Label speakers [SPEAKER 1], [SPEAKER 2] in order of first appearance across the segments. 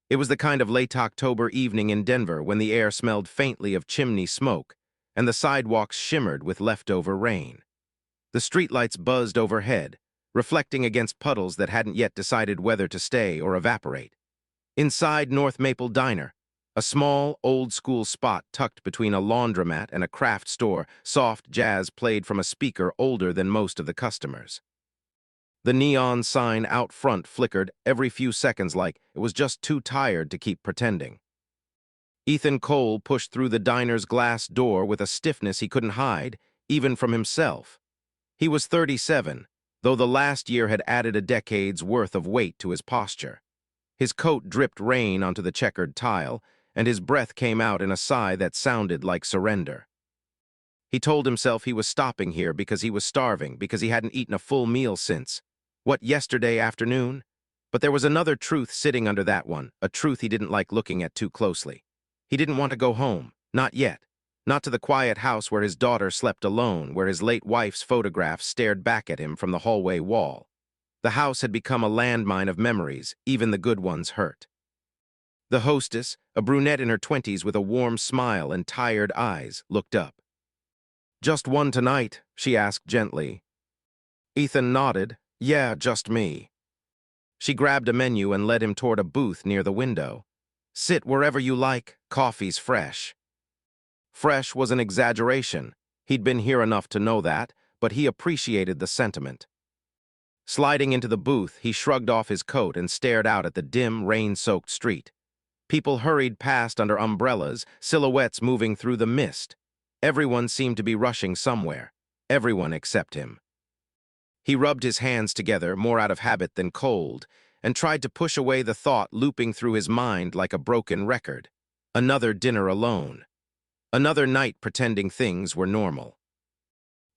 [SPEAKER 1] It was the kind of late October evening in Denver when the air smelled faintly of chimney smoke and the sidewalks shimmered with leftover rain. The streetlights buzzed overhead, reflecting against puddles that hadn't yet decided whether to stay or evaporate. Inside North Maple Diner, a small, old-school spot tucked between a laundromat and a craft store, soft jazz played from a speaker older than most of the customers. The neon sign out front flickered every few seconds like it was just too tired to keep pretending. Ethan Cole pushed through the diner's glass door with a stiffness he couldn't hide, even from himself. He was 37, though the last year had added a decade's worth of weight to his posture. His coat dripped rain onto the checkered tile, and his breath came out in a sigh that sounded like surrender. He told himself he was stopping here because he was starving, because he hadn't eaten a full meal since, yesterday afternoon? But there was another truth sitting under that one, a truth he didn't like looking at too closely. He didn't want to go home, not yet. Not to the quiet house where his daughter slept alone, where his late wife's photograph stared back at him from the hallway wall. The house had become a landmine of memories, even the good ones hurt. The hostess, a brunette in her 20s with a warm smile and tired eyes, looked up. "Just one tonight?" she asked gently. Ethan nodded. "Yeah, just me." She grabbed a menu and led him toward a booth near the window. "Sit wherever you like, coffee's fresh." Fresh was an exaggeration. He'd been here enough to know that, but he appreciated the sentiment. Sliding into the booth, he shrugged off his coat and stared out at the dim, rain-soaked street. People hurried past under umbrellas, silhouettes moving through the mist. Everyone seemed to be rushing somewhere. Everyone except him. He rubbed his hands together, more out of habit than cold, and tried to push away the thought looping through his mind like a broken record. Another dinner alone. Another night pretending things were normal.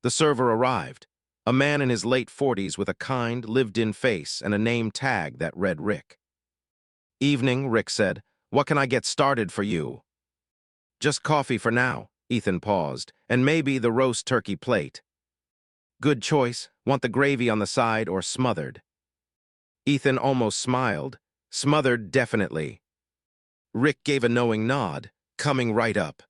[SPEAKER 1] The server arrived, a man in his late 40s with a kind, lived-in face and a name tag that read Rick. "Evening," Rick said. "What can I get started for you?" "Just coffee for now," Ethan paused, "and maybe the roast turkey plate." "Good choice. Want the gravy on the side or smothered?" Ethan almost smiled. "Smothered, definitely." Rick gave a knowing nod, coming right up.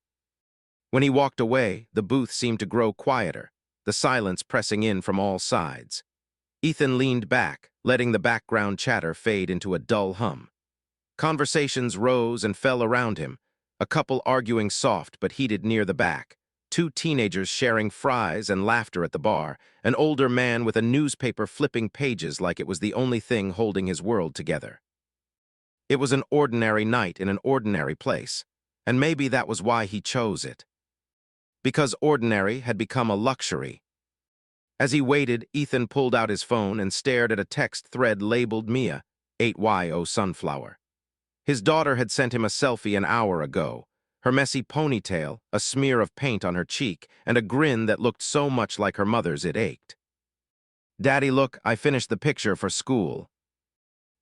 [SPEAKER 1] When he walked away, the booth seemed to grow quieter, the silence pressing in from all sides. Ethan leaned back, letting the background chatter fade into a dull hum. Conversations rose and fell around him, a couple arguing soft but heated near the back, two teenagers sharing fries and laughter at the bar, an older man with a newspaper flipping pages like it was the only thing holding his world together. It was an ordinary night in an ordinary place, and maybe that was why he chose it. Because ordinary had become a luxury. As he waited, Ethan pulled out his phone and stared at a text thread labeled Mia, 8YO Sunflower. His daughter had sent him a selfie an hour ago, her messy ponytail, a smear of paint on her cheek, and a grin that looked so much like her mother's it ached. "Daddy, look, I finished the picture for school."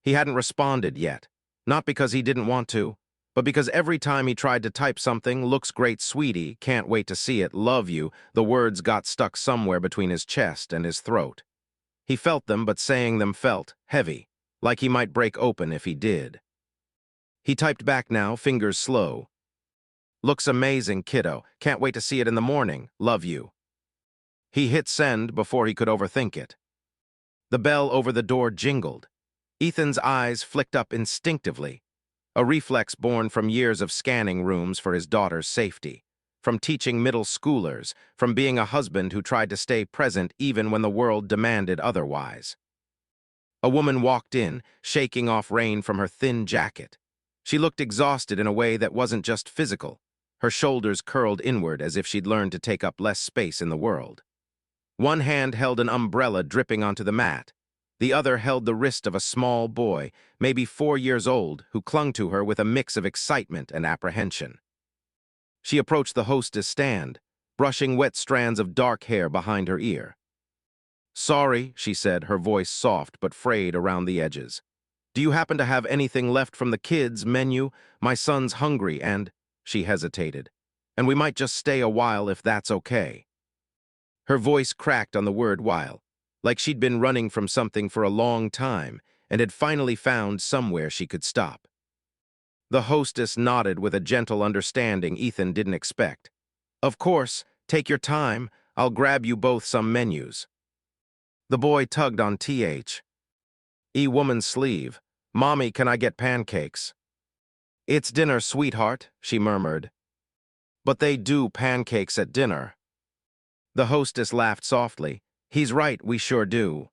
[SPEAKER 1] He hadn't responded yet, not because he didn't want to, but because every time he tried to type something, "Looks great, sweetie, can't wait to see it, love you," the words got stuck somewhere between his chest and his throat. He felt them, but saying them felt heavy, like he might break open if he did. He typed back now, fingers slow. "Looks amazing, kiddo. Can't wait to see it in the morning. Love you." He hit send before he could overthink it. The bell over the door jingled. Ethan's eyes flicked up instinctively, a reflex born from years of scanning rooms for his daughter's safety, from teaching middle schoolers, from being a husband who tried to stay present even when the world demanded otherwise. A woman walked in, shaking off rain from her thin jacket. She looked exhausted in a way that wasn't just physical. Her shoulders curled inward as if she'd learned to take up less space in the world. One hand held an umbrella dripping onto the mat. The other held the wrist of a small boy, maybe 4 years old, who clung to her with a mix of excitement and apprehension. She approached the hostess stand, brushing wet strands of dark hair behind her ear. "Sorry," she said, her voice soft but frayed around the edges. "Do you happen to have anything left from the kids' menu? My son's hungry and—" She hesitated. "And we might just stay a while if that's okay." Her voice cracked on the word while, like she'd been running from something for a long time and had finally found somewhere she could stop. The hostess nodded with a gentle understanding Ethan didn't expect. Of course, take your time. I'll grab you both some menus. The boy tugged on woman's sleeve. Mommy, can I get pancakes? It's dinner, sweetheart, she murmured. But they do pancakes at dinner. The hostess laughed softly. He's right, we sure do.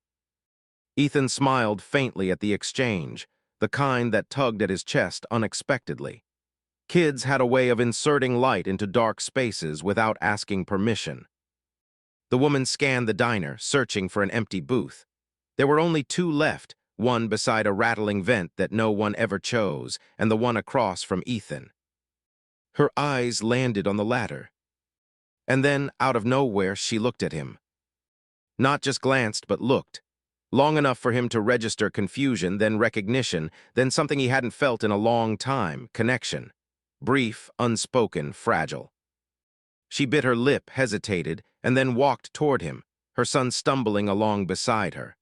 [SPEAKER 1] Ethan smiled faintly at the exchange, the kind that tugged at his chest unexpectedly. Kids had a way of inserting light into dark spaces without asking permission. The woman scanned the diner, searching for an empty booth. There were only two left, one beside a rattling vent that no one ever chose, and the one across from Ethan. Her eyes landed on the latter. And then, out of nowhere, she looked at him. Not just glanced, but looked. Long enough for him to register confusion, then recognition, then something he hadn't felt in a long time, connection. Brief, unspoken, fragile. She bit her lip, hesitated, and then walked toward him, her son stumbling along beside her.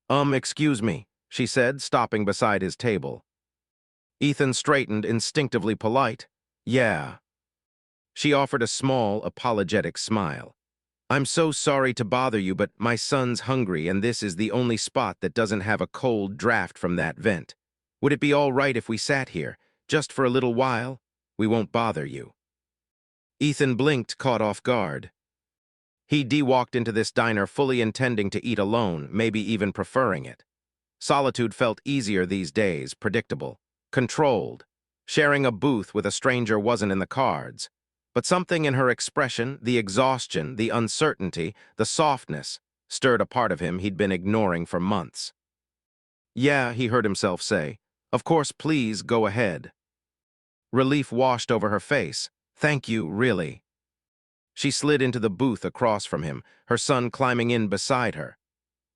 [SPEAKER 1] Excuse me, she said, stopping beside his table. Ethan straightened, instinctively polite. Yeah. She offered a small, apologetic smile. I'm so sorry to bother you, but my son's hungry and this is the only spot that doesn't have a cold draft from that vent. Would it be all right if we sat here, just for a little while? We won't bother you. Ethan blinked, caught off guard. He walked into this diner fully intending to eat alone, maybe even preferring it. Solitude felt easier these days, predictable, controlled. Sharing a booth with a stranger wasn't in the cards. But something in her expression, the exhaustion, the uncertainty, the softness, stirred a part of him he'd been ignoring for months. Yeah, he heard himself say. Of course, please go ahead. Relief washed over her face. Thank you, really. She slid into the booth across from him, her son climbing in beside her.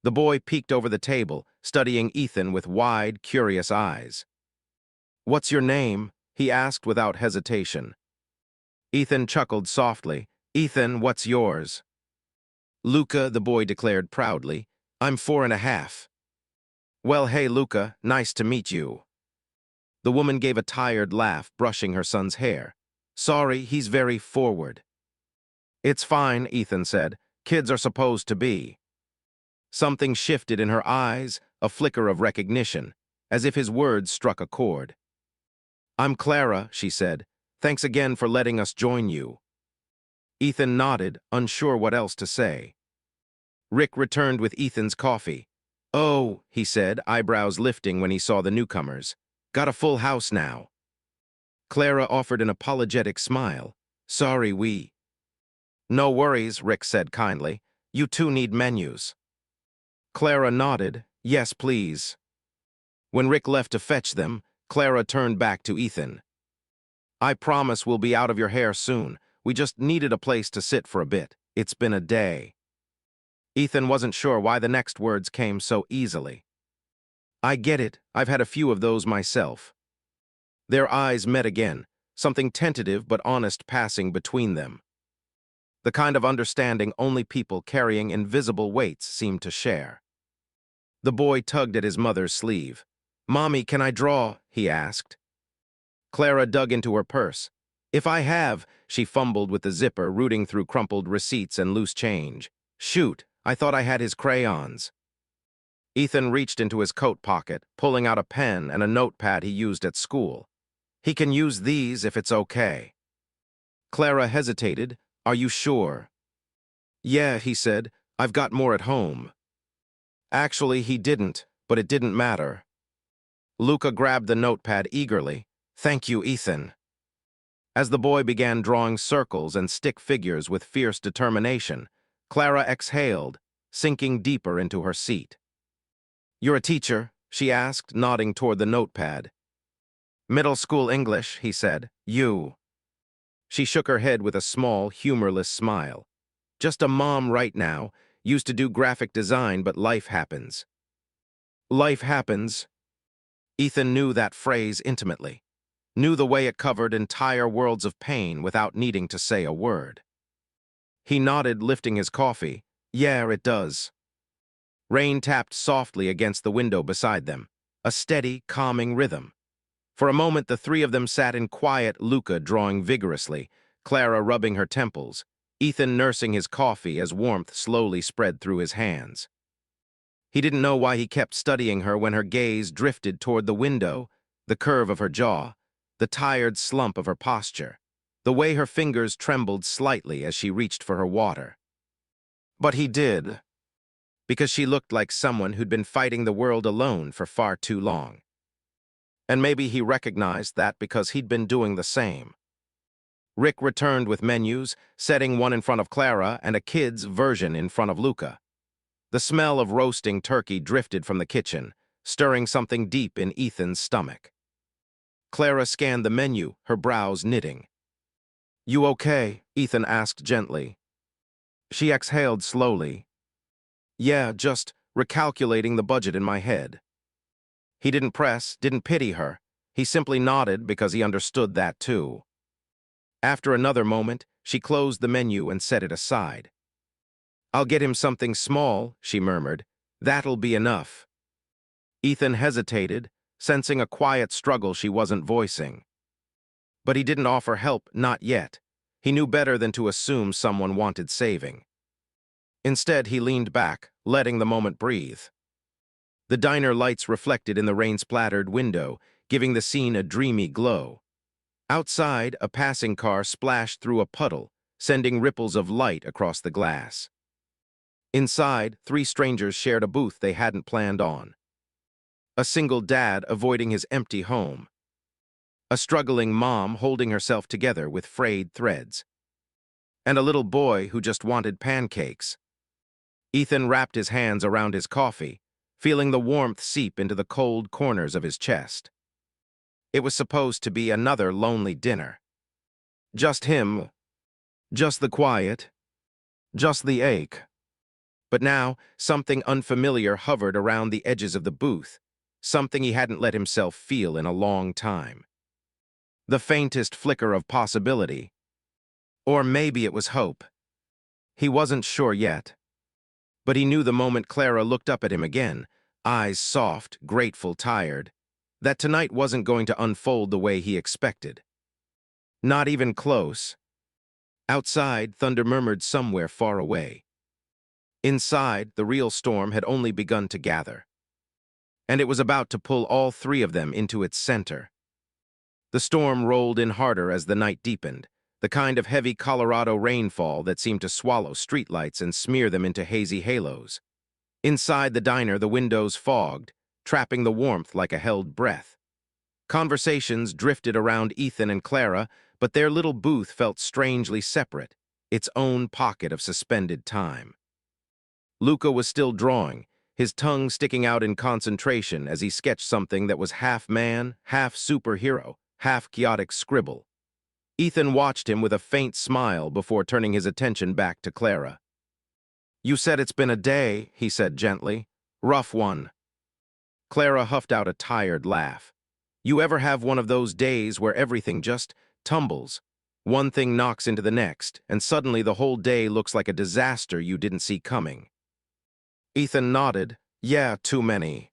[SPEAKER 1] The boy peeked over the table, studying Ethan with wide, curious eyes. What's your name? He asked without hesitation. Ethan chuckled softly. Ethan, what's yours? Luca, the boy declared proudly. I'm 4.5. Well, hey, Luca, nice to meet you. The woman gave a tired laugh, brushing her son's hair. Sorry, he's very forward. It's fine, Ethan said. Kids are supposed to be. Something shifted in her eyes, a flicker of recognition, as if his words struck a chord. I'm Clara, she said. Thanks again for letting us join you. Ethan nodded, unsure what else to say. Rick returned with Ethan's coffee. Oh, he said, eyebrows lifting when he saw the newcomers. Got a full house now. Clara offered an apologetic smile. Sorry, we... No worries, Rick said kindly. You two need menus. Clara nodded. Yes, please. When Rick left to fetch them, Clara turned back to Ethan. I promise we'll be out of your hair soon. We just needed a place to sit for a bit. It's been a day. Ethan wasn't sure why the next words came so easily. I get it. I've had a few of those myself. Their eyes met again, something tentative but honest passing between them. The kind of understanding only people carrying invisible weights seem to share. The boy tugged at his mother's sleeve. Mommy, can I draw? He asked. Clara dug into her purse. If I have, she fumbled with the zipper, rooting through crumpled receipts and loose change. Shoot, I thought I had his crayons. Ethan reached into his coat pocket, pulling out a pen and a notepad he used at school. He can use these if it's okay. Clara hesitated. Are you sure? Yeah, he said. I've got more at home. Actually, he didn't, but it didn't matter. Luca grabbed the notepad eagerly. Thank you, Ethan. As the boy began drawing circles and stick figures with fierce determination, Clara exhaled, sinking deeper into her seat. You're a teacher? She asked, nodding toward the notepad. Middle school English, he said. You. She shook her head with a small, humorless smile. Just a mom right now, used to do graphic design, but life happens. Life happens. Ethan knew that phrase intimately. Knew the way it covered entire worlds of pain without needing to say a word. He nodded, lifting his coffee. Yeah, it does. Rain tapped softly against the window beside them, a steady, calming rhythm. For a moment, the three of them sat in quiet, Luca drawing vigorously, Clara rubbing her temples, Ethan nursing his coffee as warmth slowly spread through his hands. He didn't know why he kept studying her when her gaze drifted toward the window, the curve of her jaw, the tired slump of her posture, the way her fingers trembled slightly as she reached for her water. But he did, because she looked like someone who'd been fighting the world alone for far too long. And maybe he recognized that because he'd been doing the same. Rick returned with menus, setting one in front of Clara and a kid's version in front of Luca. The smell of roasting turkey drifted from the kitchen, stirring something deep in Ethan's stomach. Clara scanned the menu, her brows knitting. "You okay?" Ethan asked gently. She exhaled slowly. "Yeah, just recalculating the budget in my head." He didn't press, didn't pity her. He simply nodded because he understood that too. After another moment, she closed the menu and set it aside. "I'll get him something small," she murmured. "That'll be enough." Ethan hesitated, sensing a quiet struggle she wasn't voicing. But he didn't offer help, not yet. He knew better than to assume someone wanted saving. Instead, he leaned back, letting the moment breathe. The diner lights reflected in the rain-splattered window, giving the scene a dreamy glow. Outside, a passing car splashed through a puddle, sending ripples of light across the glass. Inside, three strangers shared a booth they hadn't planned on. A single dad avoiding his empty home. A struggling mom holding herself together with frayed threads. And a little boy who just wanted pancakes. Ethan wrapped his hands around his coffee, feeling the warmth seep into the cold corners of his chest. It was supposed to be another lonely dinner. Just him, just the quiet, just the ache. But now, something unfamiliar hovered around the edges of the booth, something he hadn't let himself feel in a long time. The faintest flicker of possibility. Or maybe it was hope. He wasn't sure yet. But he knew the moment Clara looked up at him again, eyes soft, grateful, tired, that tonight wasn't going to unfold the way he expected. Not even close. Outside, thunder murmured somewhere far away. Inside, the real storm had only begun to gather. And it was about to pull all three of them into its center. The storm rolled in harder as the night deepened, the kind of heavy Colorado rainfall that seemed to swallow streetlights and smear them into hazy halos. Inside the diner, the windows fogged, trapping the warmth like a held breath. Conversations drifted around Ethan and Clara, but their little booth felt strangely separate, its own pocket of suspended time. Luca was still drawing, his tongue sticking out in concentration as he sketched something that was half man, half superhero, half chaotic scribble. Ethan watched him with a faint smile before turning his attention back to Clara. "You said it's been a day," he said gently. "Rough one." Clara huffed out a tired laugh. "You ever have one of those days where everything just tumbles? One thing knocks into the next, and suddenly the whole day looks like a disaster you didn't see coming." Ethan nodded. "Yeah, too many."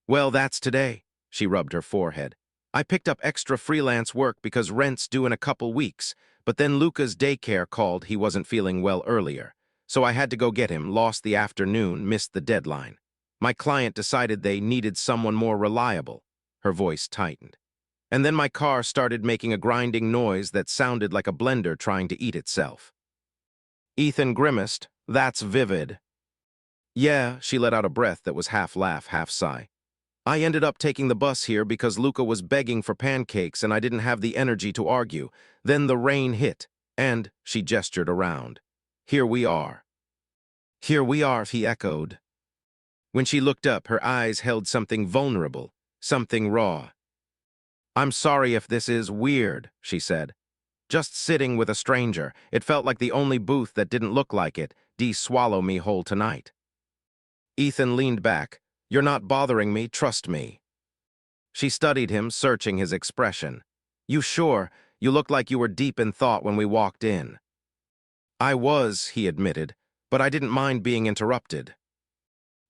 [SPEAKER 1] "Well, that's today." She rubbed her forehead. "I picked up extra freelance work because rent's due in a couple weeks, but then Luca's daycare called he wasn't feeling well earlier. So I had to go get him, lost the afternoon, missed the deadline. My client decided they needed someone more reliable." Her voice tightened. "And then my car started making a grinding noise that sounded like a blender trying to eat itself." Ethan grimaced. "That's vivid." "Yeah," she let out a breath that was half laugh, half sigh. "I ended up taking the bus here because Luca was begging for pancakes and I didn't have the energy to argue. Then the rain hit, and," she gestured around, "here we are." "Here we are," he echoed. When she looked up, her eyes held something vulnerable, something raw. "I'm sorry if this is weird," she said. "Just sitting with a stranger. It felt like the only booth that didn't look like it. Swallow me whole tonight." Ethan leaned back. "You're not bothering me, trust me." She studied him, searching his expression. "You sure? You looked like you were deep in thought when we walked in." "I was," he admitted, "but I didn't mind being interrupted."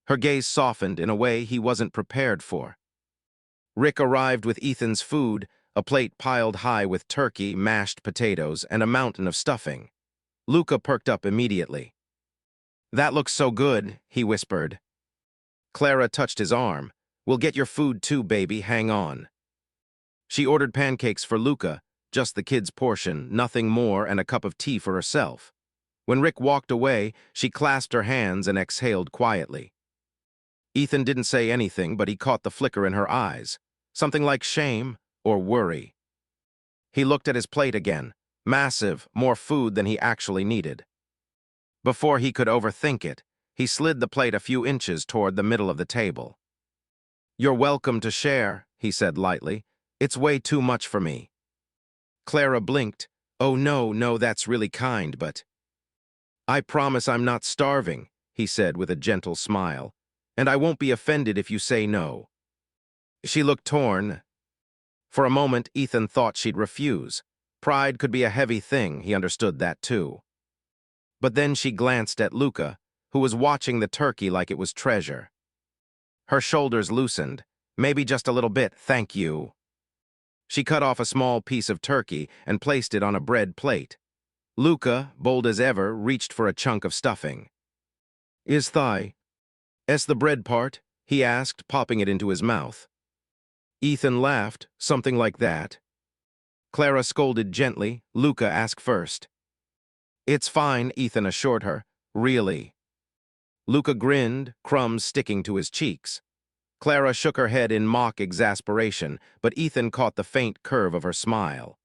[SPEAKER 1] Her gaze softened in a way he wasn't prepared for. Rick arrived with Ethan's food, a plate piled high with turkey, mashed potatoes, and a mountain of stuffing. Luca perked up immediately. "That looks so good," he whispered. Clara touched his arm. "We'll get your food too, baby, hang on." She ordered pancakes for Luca, just the kid's portion, nothing more, and a cup of tea for herself. When Rick walked away, she clasped her hands and exhaled quietly. Ethan didn't say anything, but he caught the flicker in her eyes, something like shame or worry. He looked at his plate again, massive, more food than he actually needed. Before he could overthink it, he slid the plate a few inches toward the middle of the table. "You're welcome to share," he said lightly. "It's way too much for me." Clara blinked. "Oh no, that's really kind, but—" "I promise I'm not starving," he said with a gentle smile, "and I won't be offended if you say no." She looked torn. For a moment, Ethan thought she'd refuse. Pride could be a heavy thing, he understood that too. But then she glanced at Luca, who was watching the turkey like it was treasure. Her shoulders loosened. "Maybe just a little bit, thank you." She cut off a small piece of turkey and placed it on a bread plate. Luca, bold as ever, reached for a chunk of stuffing. "Is thigh s the bread part?" he asked, popping it into his mouth. Ethan laughed, "Something like that." Clara scolded gently. "Luca, ask first." "It's fine," Ethan assured her. "Really." Luca grinned, crumbs sticking to his cheeks. Clara shook her head in mock exasperation, but Ethan caught the faint curve of her smile.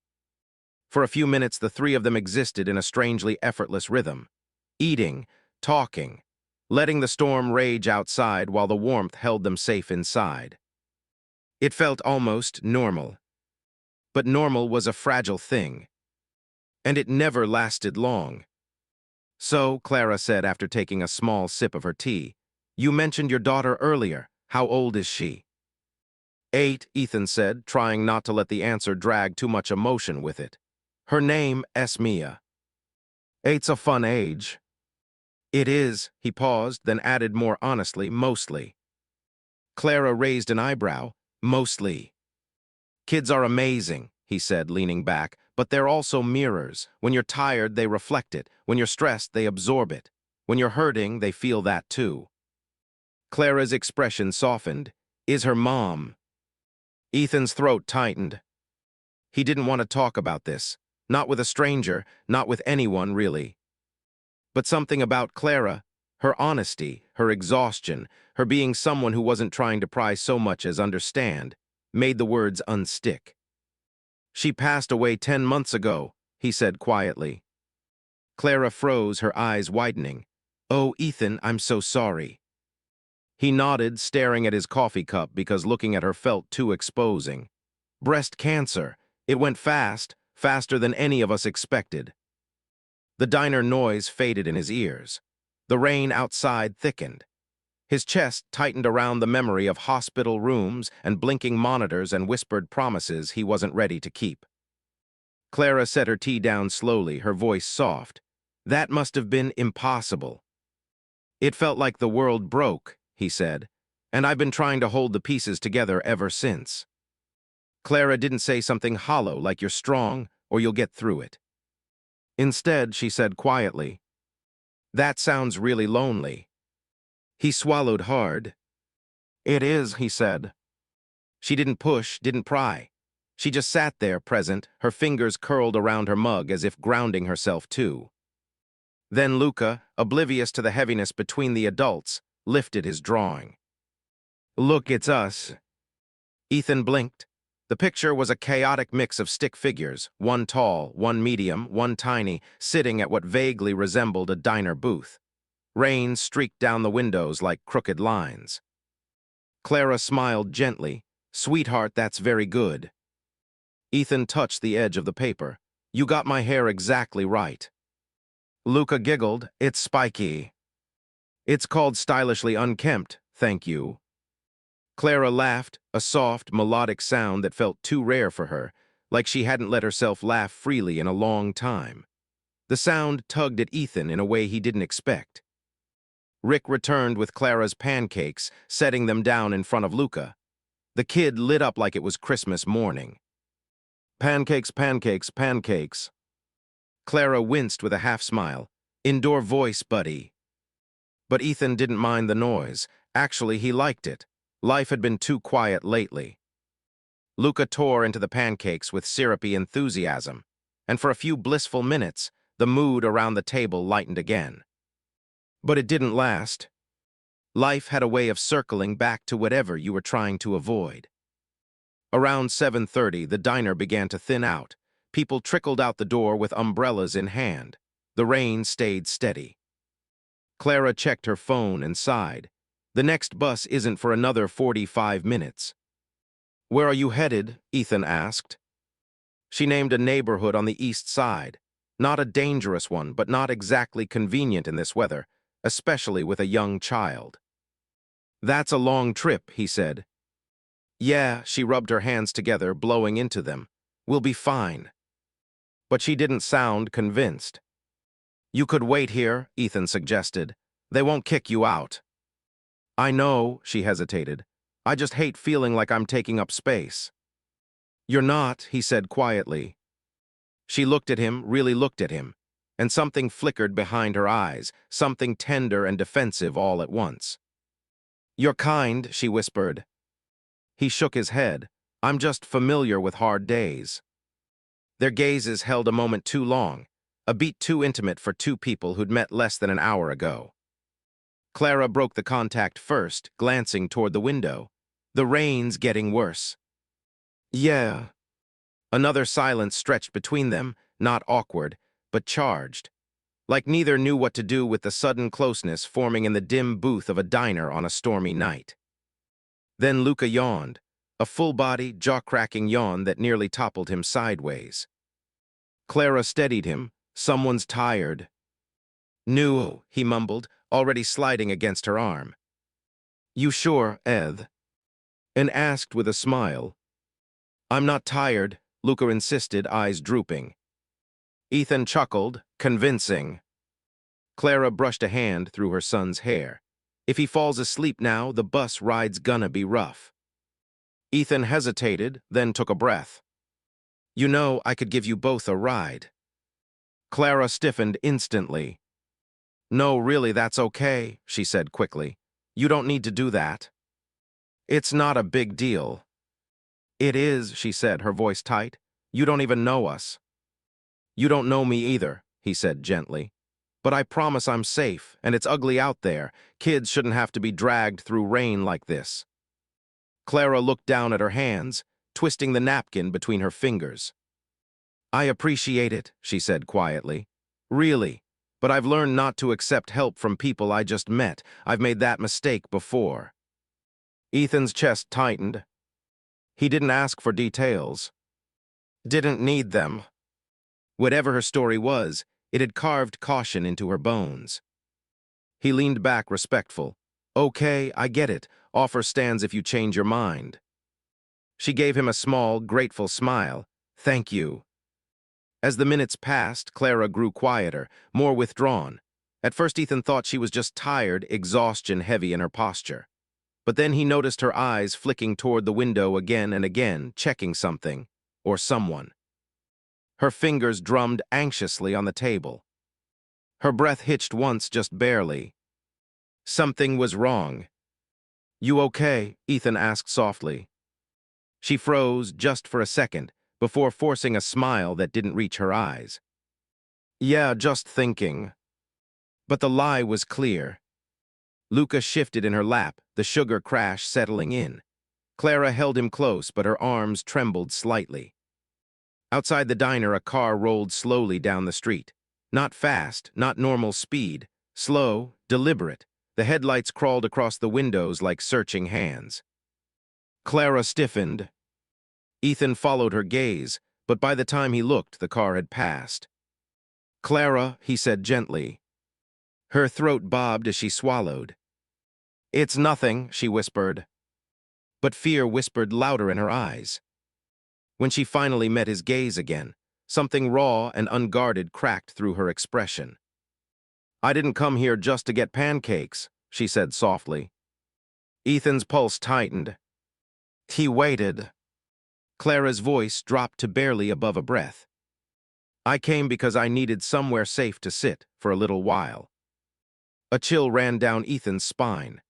[SPEAKER 1] For a few minutes, the three of them existed in a strangely effortless rhythm, eating, talking, letting the storm rage outside while the warmth held them safe inside. It felt almost normal. But normal was a fragile thing, and it never lasted long. "So," Clara said after taking a small sip of her tea, "you mentioned your daughter earlier. How old is she?" 8, Ethan said, trying not to let the answer drag too much emotion with it. "Her name, Mia." "Eight's a fun age." "It is," he paused, then added more honestly, "mostly." Clara raised an eyebrow. "Mostly." "Kids are amazing," he said, leaning back, "but they're also mirrors. When you're tired, they reflect it. When you're stressed, they absorb it. When you're hurting, they feel that too." Clara's expression softened. "Is her mom?" Ethan's throat tightened. He didn't want to talk about this. Not with a stranger, not with anyone, really. But something about Clara, her honesty, her exhaustion, her being someone who wasn't trying to pry so much as understand, made the words unstick. "She passed away 10 months ago," he said quietly. Clara froze, her eyes widening. "Oh, Ethan, I'm so sorry." He nodded, staring at his coffee cup because looking at her felt too exposing. "Breast cancer. It went fast, faster than any of us expected." The diner noise faded in his ears. The rain outside thickened. His chest tightened around the memory of hospital rooms and blinking monitors and whispered promises he wasn't ready to keep. Clara set her tea down slowly, her voice soft. "That must have been impossible." "It felt like the world broke," he said, "and I've been trying to hold the pieces together ever since." Clara didn't say something hollow like "you're strong" or "you'll get through it." Instead, she said quietly, "That sounds really lonely." He swallowed hard. "It is," he said. She didn't push, didn't pry. She just sat there, present, her fingers curled around her mug as if grounding herself too. Then Luca, oblivious to the heaviness between the adults, lifted his drawing. "Look, it's us." Ethan blinked. The picture was a chaotic mix of stick figures, one tall, one medium, one tiny, sitting at what vaguely resembled a diner booth. Rain streaked down the windows like crooked lines. Clara smiled gently. "Sweetheart, that's very good." Ethan touched the edge of the paper. "You got my hair exactly right." Luca giggled. "It's spiky." "It's called stylishly unkempt, thank you." Clara laughed, a soft, melodic sound that felt too rare for her, like she hadn't let herself laugh freely in a long time. The sound tugged at Ethan in a way he didn't expect. Rick returned with Clara's pancakes, setting them down in front of Luca. The kid lit up like it was Christmas morning. Pancakes, pancakes, pancakes. Clara winced with a half-smile. Indoor voice, buddy. But Ethan didn't mind the noise. Actually, he liked it. Life had been too quiet lately. Luca tore into the pancakes with syrupy enthusiasm, and for a few blissful minutes, the mood around the table lightened again. But it didn't last. Life had a way of circling back to whatever you were trying to avoid. Around 7:30, the diner began to thin out. People trickled out the door with umbrellas in hand. The rain stayed steady. Clara checked her phone and sighed. The next bus isn't for another 45 minutes. "Where are you headed?" Ethan asked. She named a neighborhood on the east side. Not a dangerous one, but not exactly convenient in this weather, especially with a young child. "That's a long trip," he said. "Yeah," she rubbed her hands together, blowing into them. "We'll be fine." But she didn't sound convinced. "You could wait here," Ethan suggested. "They won't kick you out." "I know," she hesitated. "I just hate feeling like I'm taking up space." "You're not," he said quietly. She looked at him, really looked at him, and something flickered behind her eyes, something tender and defensive all at once. "You're kind," she whispered. He shook his head. "I'm just familiar with hard days." Their gazes held a moment too long, a beat too intimate for two people who'd met less than an hour ago. Clara broke the contact first, glancing toward the window. "The rain's getting worse." "Yeah." Another silence stretched between them, not awkward, but charged, like neither knew what to do with the sudden closeness forming in the dim booth of a diner on a stormy night. Then Luca yawned, a full-body, jaw-cracking yawn that nearly toppled him sideways. Clara steadied him. "Someone's tired." "No," he mumbled, already sliding against her arm. "You sure, Eth?" And asked with a smile. "I'm not tired," Luca insisted, eyes drooping. Ethan chuckled, convincing. Clara brushed a hand through her son's hair. "If he falls asleep now, the bus ride's gonna be rough." Ethan hesitated, then took a breath. "You know, I could give you both a ride." Clara stiffened instantly. "No, really, that's okay," she said quickly. "You don't need to do that." "It's not a big deal." "It is," she said, her voice tight. "You don't even know us." "You don't know me either," he said gently. "But I promise I'm safe, and it's ugly out there. Kids shouldn't have to be dragged through rain like this." Clara looked down at her hands, twisting the napkin between her fingers. "I appreciate it," she said quietly. "Really. But I've learned not to accept help from people I just met. I've made that mistake before." Ethan's chest tightened. He didn't ask for details. Didn't need them. Whatever her story was, it had carved caution into her bones. He leaned back respectful. "Okay, I get it. Offer stands if you change your mind." She gave him a small, grateful smile. "Thank you." As the minutes passed, Clara grew quieter, more withdrawn. At first Ethan thought she was just tired, exhaustion heavy in her posture. But then he noticed her eyes flicking toward the window again and again, checking something, or someone. Her fingers drummed anxiously on the table. Her breath hitched once, just barely. Something was wrong. "You okay?" Ethan asked softly. She froze just for a second, before forcing a smile that didn't reach her eyes. "Yeah, just thinking." But the lie was clear. Luca shifted in her lap, the sugar crash settling in. Clara held him close, but her arms trembled slightly. Outside the diner, a car rolled slowly down the street. Not fast, not normal speed. Slow, deliberate. The headlights crawled across the windows like searching hands. Clara stiffened. Ethan followed her gaze, but by the time he looked, the car had passed. "Clara," he said gently. Her throat bobbed as she swallowed. "It's nothing," she whispered. But fear whispered louder in her eyes. When she finally met his gaze again, something raw and unguarded cracked through her expression. "I didn't come here just to get pancakes," she said softly. Ethan's pulse tightened. He waited. Clara's voice dropped to barely above a breath. I came because I needed somewhere safe to sit for a little while. A chill ran down Ethan's spine.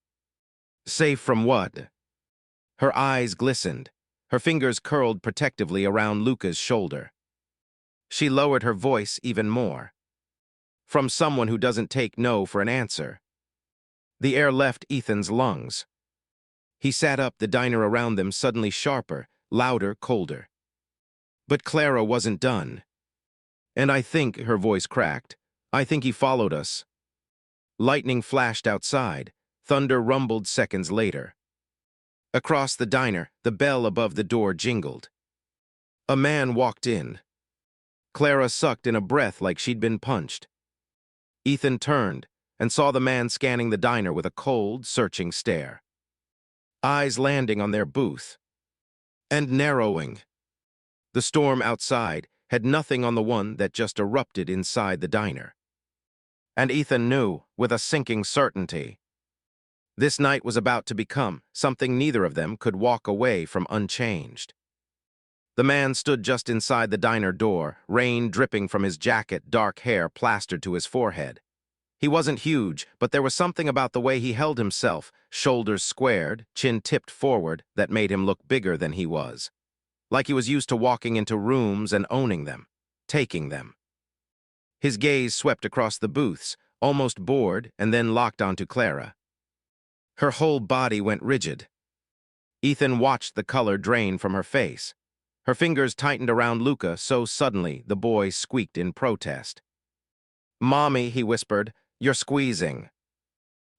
[SPEAKER 1] Safe from what? Her eyes glistened. Her fingers curled protectively around Luca's shoulder. She lowered her voice even more. From someone who doesn't take no for an answer. The air left Ethan's lungs. He sat up, the diner around them suddenly sharper, louder, colder. But Clara wasn't done. And I think, her voice cracked, I think he followed us. Lightning flashed outside. Thunder rumbled seconds later. Across the diner, the bell above the door jingled. A man walked in. Clara sucked in a breath like she'd been punched. Ethan turned and saw the man scanning the diner with a cold, searching stare. Eyes landing on their booth. And narrowing. The storm outside had nothing on the one that just erupted inside the diner. And Ethan knew, with a sinking certainty, this night was about to become something neither of them could walk away from unchanged. The man stood just inside the diner door, rain dripping from his jacket, dark hair plastered to his forehead. He wasn't huge, but there was something about the way he held himself, shoulders squared, chin tipped forward, that made him look bigger than he was. Like he was used to walking into rooms and owning them, taking them. His gaze swept across the booths, almost bored, and then locked onto Clara. Her whole body went rigid. Ethan watched the color drain from her face. Her fingers tightened around Luca so suddenly the boy squeaked in protest. "Mommy," he whispered, "you're squeezing."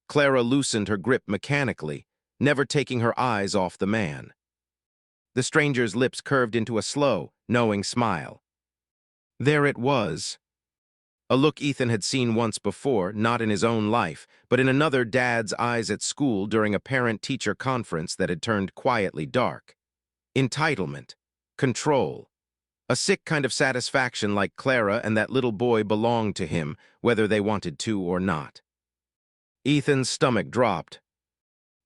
[SPEAKER 1] Clara loosened her grip mechanically, never taking her eyes off the man. The stranger's lips curved into a slow, knowing smile. There it was. A look Ethan had seen once before, not in his own life, but in another dad's eyes at school during a parent-teacher conference that had turned quietly dark. Entitlement. Control. A sick kind of satisfaction like Clara and that little boy belonged to him, whether they wanted to or not. Ethan's stomach dropped.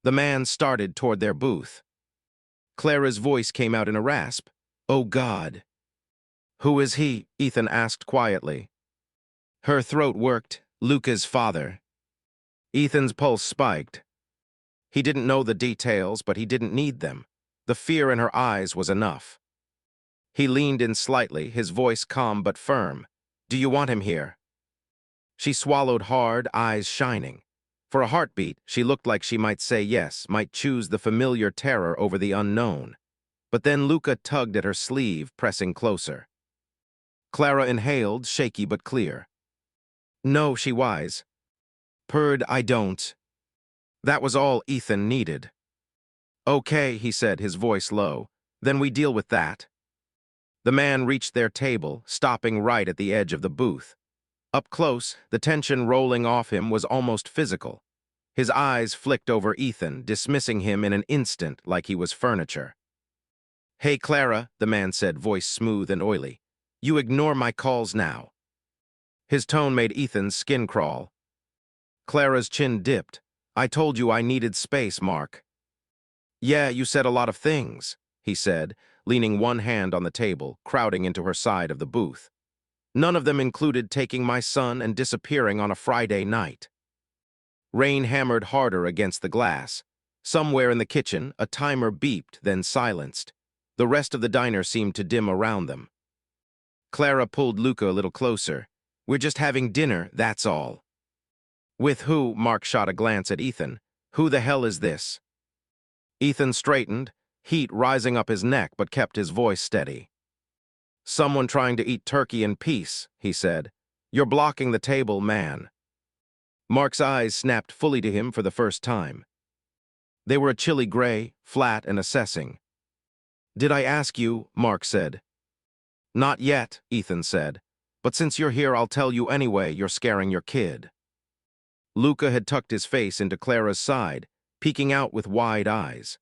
[SPEAKER 1] The man started toward their booth. Clara's voice came out in a rasp. "Oh, God." "Who is he?" Ethan asked quietly. Her throat worked. "Luca's father." Ethan's pulse spiked. He didn't know the details, but he didn't need them. The fear in her eyes was enough. He leaned in slightly, his voice calm but firm. "Do you want him here?" She swallowed hard, eyes shining. For a heartbeat, she looked like she might say yes, might choose the familiar terror over the unknown. But then Luca tugged at her sleeve, pressing closer. Clara inhaled, shaky but clear. "No," she whised. Purred, "I don't." That was all Ethan needed. "Okay," he said, his voice low. "Then we deal with that." The man reached their table, stopping right at the edge of the booth. Up close, the tension rolling off him was almost physical. His eyes flicked over Ethan, dismissing him in an instant like he was furniture. "Hey, Clara," the man said, voice smooth and oily. "You ignore my calls now." His tone made Ethan's skin crawl. Clara's chin dipped. "I told you I needed space, Mark." "Yeah, you said a lot of things," he said, leaning one hand on the table, crowding into her side of the booth. "None of them included taking my son and disappearing on a Friday night." Rain hammered harder against the glass. Somewhere in the kitchen, a timer beeped, then silenced. The rest of the diner seemed to dim around them. Clara pulled Luca a little closer. "We're just having dinner, that's all." "With who?" Mark shot a glance at Ethan. "Who the hell is this?" Ethan straightened, heat rising up his neck but kept his voice steady. "Someone trying to eat turkey in peace," he said. "You're blocking the table, man." Mark's eyes snapped fully to him for the first time. They were a chilly gray, flat and assessing. "Did I ask you?" Mark said. "Not yet," Ethan said. "But since you're here, I'll tell you anyway, you're scaring your kid." Luca had tucked his face into Clara's side, peeking out with wide eyes.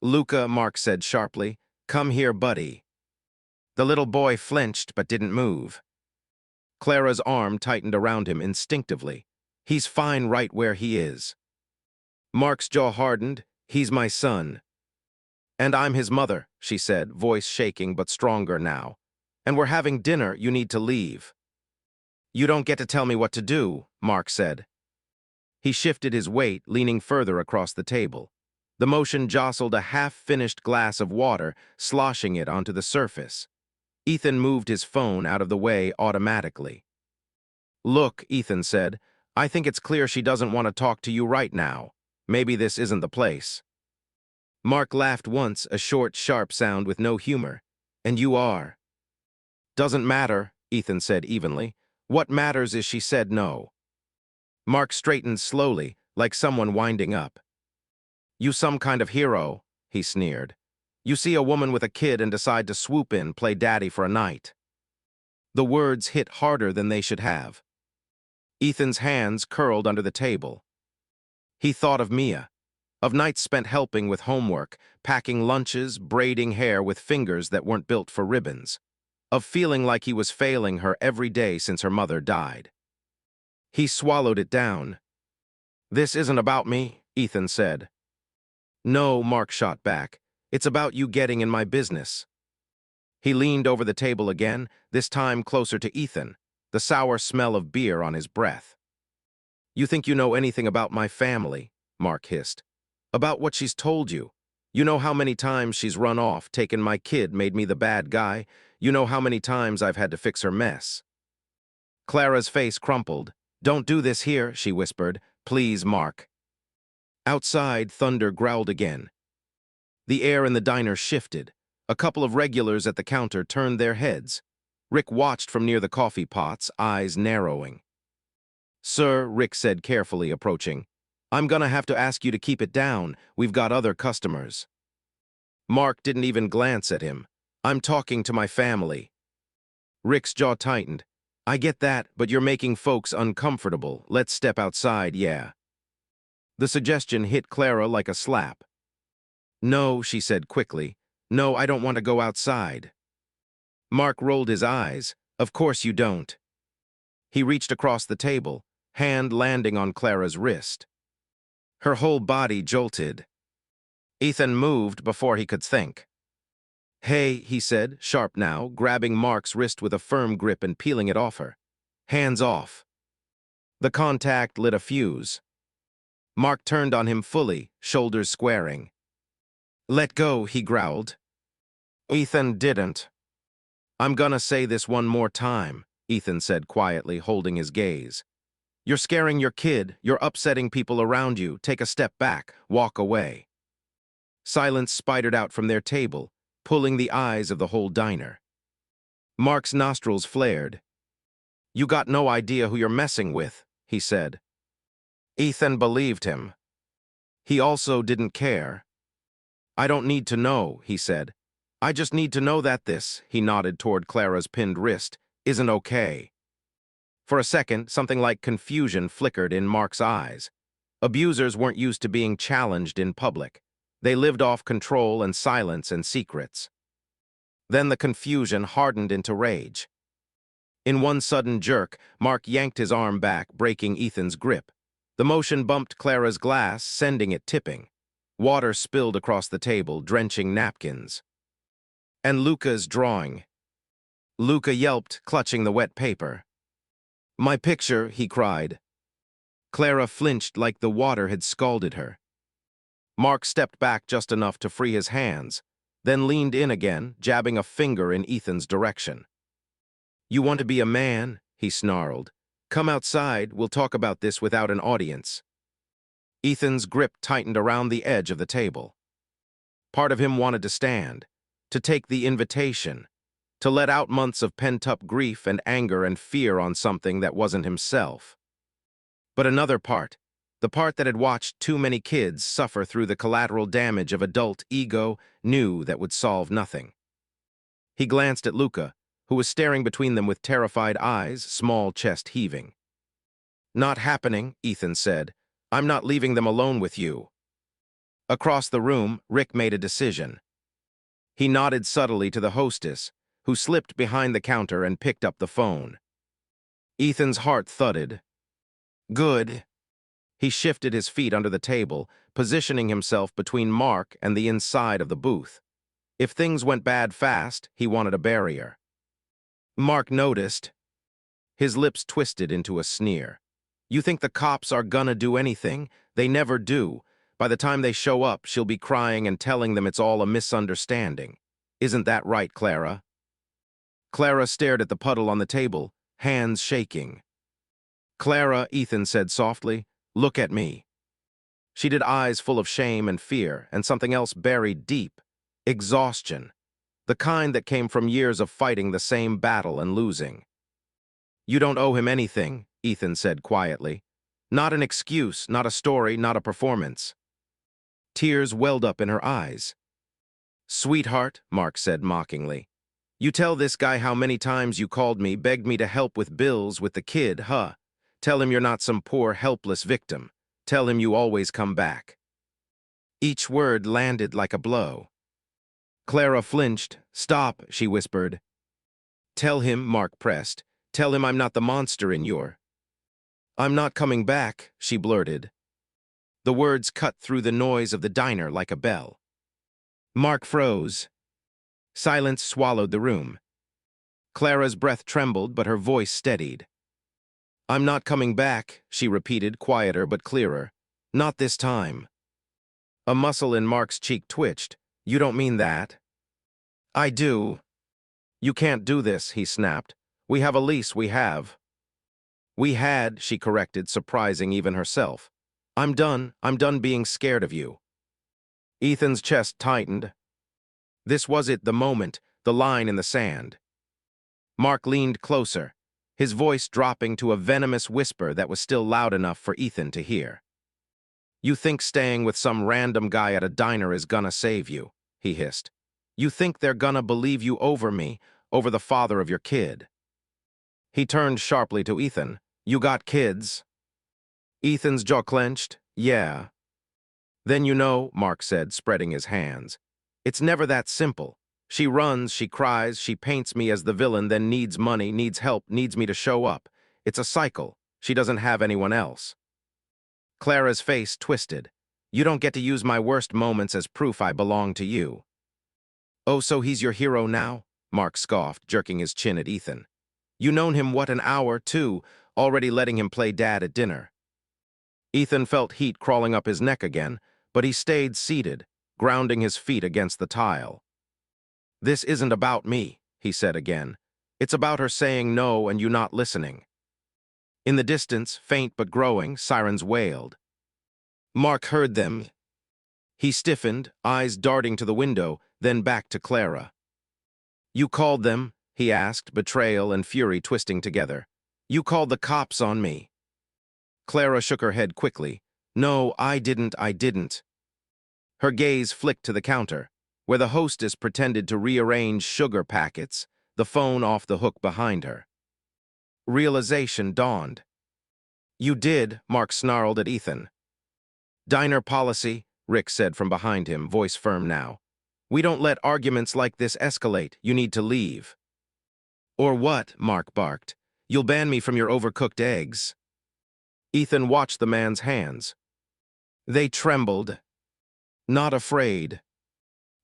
[SPEAKER 1] "Luca," Mark said sharply, "come here, buddy." The little boy flinched but didn't move. Clara's arm tightened around him instinctively. "He's fine right where he is." Mark's jaw hardened. "He's my son." "And I'm his mother," she said, voice shaking but stronger now. "And we're having dinner, you need to leave." "You don't get to tell me what to do," Mark said. He shifted his weight, leaning further across the table. The motion jostled a half-finished glass of water, sloshing it onto the surface. Ethan moved his phone out of the way automatically. "Look," Ethan said, "I think it's clear she doesn't want to talk to you right now. Maybe this isn't the place." Mark laughed once, a short, sharp sound with no humor. "And you are." "Doesn't matter," Ethan said evenly. "What matters is she said no." Mark straightened slowly, like someone winding up. "You some kind of hero," he sneered. "You see a woman with a kid and decide to swoop in, play daddy for a night." The words hit harder than they should have. Ethan's hands curled under the table. He thought of Mia, of nights spent helping with homework, packing lunches, braiding hair with fingers that weren't built for ribbons, of feeling like he was failing her every day since her mother died. He swallowed it down. "This isn't about me," Ethan said. "No," Mark shot back. "It's about you getting in my business." He leaned over the table again, this time closer to Ethan, the sour smell of beer on his breath. "You think you know anything about my family?" Mark hissed. "About what she's told you? You know how many times she's run off, taken my kid, made me the bad guy? You know how many times I've had to fix her mess?" Clara's face crumpled. "Don't do this here," she whispered. "Please, Mark." Outside, thunder growled again. The air in the diner shifted. A couple of regulars at the counter turned their heads. Rick watched from near the coffee pots, eyes narrowing. "Sir," Rick said carefully, approaching, "I'm gonna have to ask you to keep it down. We've got other customers." Mark didn't even glance at him. "I'm talking to my family." Rick's jaw tightened. "I get that, but you're making folks uncomfortable. Let's step outside, yeah." The suggestion hit Clara like a slap. "No," she said quickly. "No, I don't want to go outside." Mark rolled his eyes. "Of course you don't." He reached across the table, hand landing on Clara's wrist. Her whole body jolted. Ethan moved before he could think. "Hey," he said, sharp now, grabbing Mark's wrist with a firm grip and peeling it off her. "Hands off." The contact lit a fuse. Mark turned on him fully, shoulders squaring. "Let go," he growled. Ethan didn't. "I'm gonna say this one more time," Ethan said quietly, holding his gaze. "You're scaring your kid, you're upsetting people around you. Take a step back, walk away." Silence spidered out from their table, pulling the eyes of the whole diner. Mark's nostrils flared. "You got no idea who you're messing with," he said. Ethan believed him. He also didn't care. "I don't need to know," he said. "I just need to know that this," he nodded toward Clara's pinned wrist, "isn't okay." For a second, something like confusion flickered in Mark's eyes. Abusers weren't used to being challenged in public. They lived off control and silence and secrets. Then the confusion hardened into rage. In one sudden jerk, Mark yanked his arm back, breaking Ethan's grip. The motion bumped Clara's glass, sending it tipping. Water spilled across the table, drenching napkins. "And Luca's drawing." Luca yelped, clutching the wet paper. "My picture," he cried. Clara flinched like the water had scalded her. Mark stepped back just enough to free his hands, then leaned in again, jabbing a finger in Ethan's direction. "You want to be a man?" he snarled. "Come outside, we'll talk about this without an audience." Ethan's grip tightened around the edge of the table. Part of him wanted to stand, to take the invitation, to let out months of pent-up grief and anger and fear on something that wasn't himself. But another part, the part that had watched too many kids suffer through the collateral damage of adult ego, knew that would solve nothing. He glanced at Luca, who was staring between them with terrified eyes, small chest heaving. "Not happening," Ethan said. "I'm not leaving them alone with you." Across the room, Rick made a decision. He nodded subtly to the hostess, who slipped behind the counter and picked up the phone. Ethan's heart thudded. "Good." He shifted his feet under the table, positioning himself between Mark and the inside of the booth. If things went bad fast, he wanted a barrier. Mark noticed. His lips twisted into a sneer. You think the cops are gonna do anything? They never do. By the time they show up, she'll be crying and telling them it's all a misunderstanding. Isn't that right, Clara? Clara stared at the puddle on the table, hands shaking. Clara, Ethan said softly, look at me. She did, eyes full of shame and fear, and something else buried deep. Exhaustion. The kind that came from years of fighting the same battle and losing. You don't owe him anything, Ethan said quietly. Not an excuse, not a story, not a performance. Tears welled up in her eyes. Sweetheart, Mark said mockingly. You tell this guy how many times you called me, begged me to help with bills with the kid, huh? Tell him you're not some poor, helpless victim. Tell him you always come back. Each word landed like a blow. Clara flinched. Stop, she whispered. Tell him, Mark pressed. Tell him I'm not the monster in your... I'm not coming back, she blurted. The words cut through the noise of the diner like a bell. Mark froze. Silence swallowed the room. Clara's breath trembled, but her voice steadied. I'm not coming back, she repeated, quieter but clearer. Not this time. A muscle in Mark's cheek twitched. You don't mean that? I do. You can't do this, he snapped. We have a lease, we have. We had, she corrected, surprising even herself. I'm done being scared of you. Ethan's chest tightened. This was it, the moment, the line in the sand. Mark leaned closer, his voice dropping to a venomous whisper that was still loud enough for Ethan to hear. You think staying with some random guy at a diner is gonna save you, he hissed. You think they're gonna believe you over me, over the father of your kid. He turned sharply to Ethan. You got kids? Ethan's jaw clenched. Yeah. Then you know, Mark said, spreading his hands. It's never that simple. She runs, she cries, she paints me as the villain, then needs money, needs help, needs me to show up. It's a cycle. She doesn't have anyone else. Clara's face twisted. You don't get to use my worst moments as proof I belong to you. Oh, so he's your hero now? Mark scoffed, jerking his chin at Ethan. You known him, what, an hour, too, already letting him play dad at dinner. Ethan felt heat crawling up his neck again, but he stayed seated, grounding his feet against the tile. This isn't about me, he said again. It's about her saying no and you not listening. In the distance, faint but growing, sirens wailed. Mark heard them. He stiffened, eyes darting to the window, then back to Clara. You called them? He asked, betrayal and fury twisting together. You called the cops on me. Clara shook her head quickly. No, I didn't. Her gaze flicked to the counter, where the hostess pretended to rearrange sugar packets, the phone off the hook behind her. Realization dawned. You did, Mark snarled at Ethan. Diner policy, Rick said from behind him, voice firm now. We don't let arguments like this escalate. You need to leave. Or what? Mark barked. You'll ban me from your overcooked eggs. Ethan watched the man's hands. They trembled. Not afraid.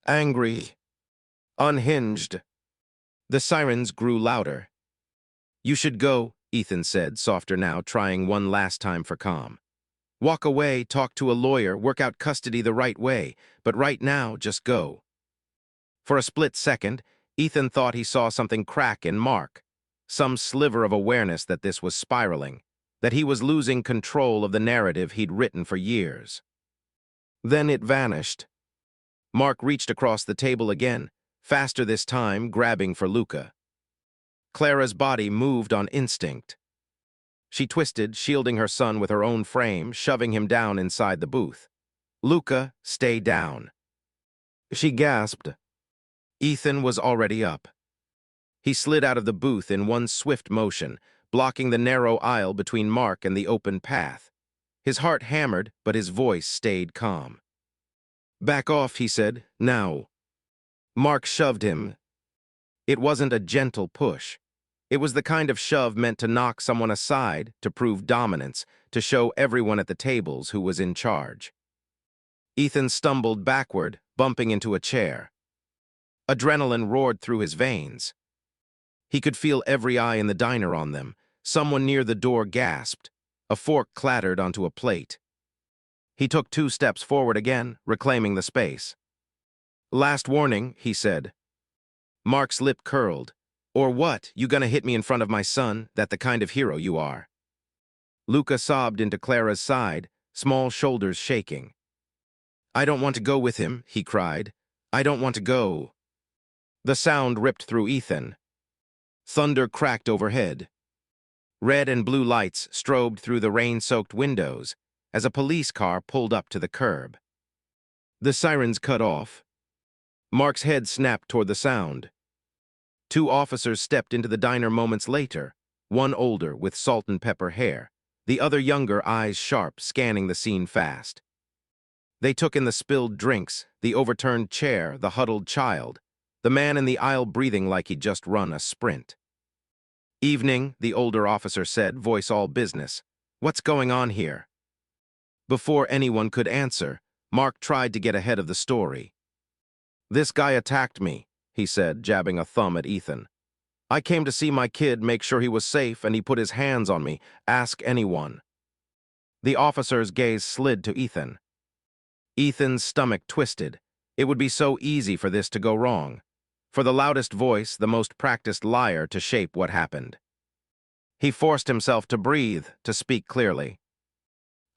[SPEAKER 1] Angry. Unhinged. The sirens grew louder. You should go, Ethan said, softer now, trying one last time for calm. Walk away, talk to a lawyer, work out custody the right way, but right now, just go. For a split second, Ethan thought he saw something crack in Mark, some sliver of awareness that this was spiraling, that he was losing control of the narrative he'd written for years. Then it vanished. Mark reached across the table again, faster this time, grabbing for Luca. Clara's body moved on instinct. She twisted, shielding her son with her own frame, shoving him down inside the booth. Luca, stay down. She gasped. Ethan was already up. He slid out of the booth in one swift motion, blocking the narrow aisle between Mark and the open path. His heart hammered, but his voice stayed calm. Back off, he said, now. Mark shoved him. It wasn't a gentle push. It was the kind of shove meant to knock someone aside, to prove dominance, to show everyone at the tables who was in charge. Ethan stumbled backward, bumping into a chair. Adrenaline roared through his veins. He could feel every eye in the diner on them. Someone near the door gasped. A fork clattered onto a plate. He took 2 steps forward again, reclaiming the space. "Last warning," he said. Mark's lip curled. "Or what? You gonna hit me in front of my son? That the kind of hero you are." Luca sobbed into Clara's side, small shoulders shaking. "I don't want to go with him," he cried. "I don't want to go." The sound ripped through Ethan. Thunder cracked overhead. Red and blue lights strobed through the rain-soaked windows as a police car pulled up to the curb. The sirens cut off. Mark's head snapped toward the sound. 2 officers stepped into the diner moments later, one older with salt and pepper hair, the other younger, eyes sharp, scanning the scene fast. They took in the spilled drinks, the overturned chair, the huddled child, the man in the aisle breathing like he'd just run a sprint. "Evening," the older officer said, voice all business. "What's going on here?" Before anyone could answer, Mark tried to get ahead of the story. "This guy attacked me," he said, jabbing a thumb at Ethan. "I came to see my kid, make sure he was safe, and he put his hands on me. Ask anyone." The officer's gaze slid to Ethan. Ethan's stomach twisted. It would be so easy for this to go wrong. For the loudest voice, the most practiced liar, to shape what happened. He forced himself to breathe, to speak clearly.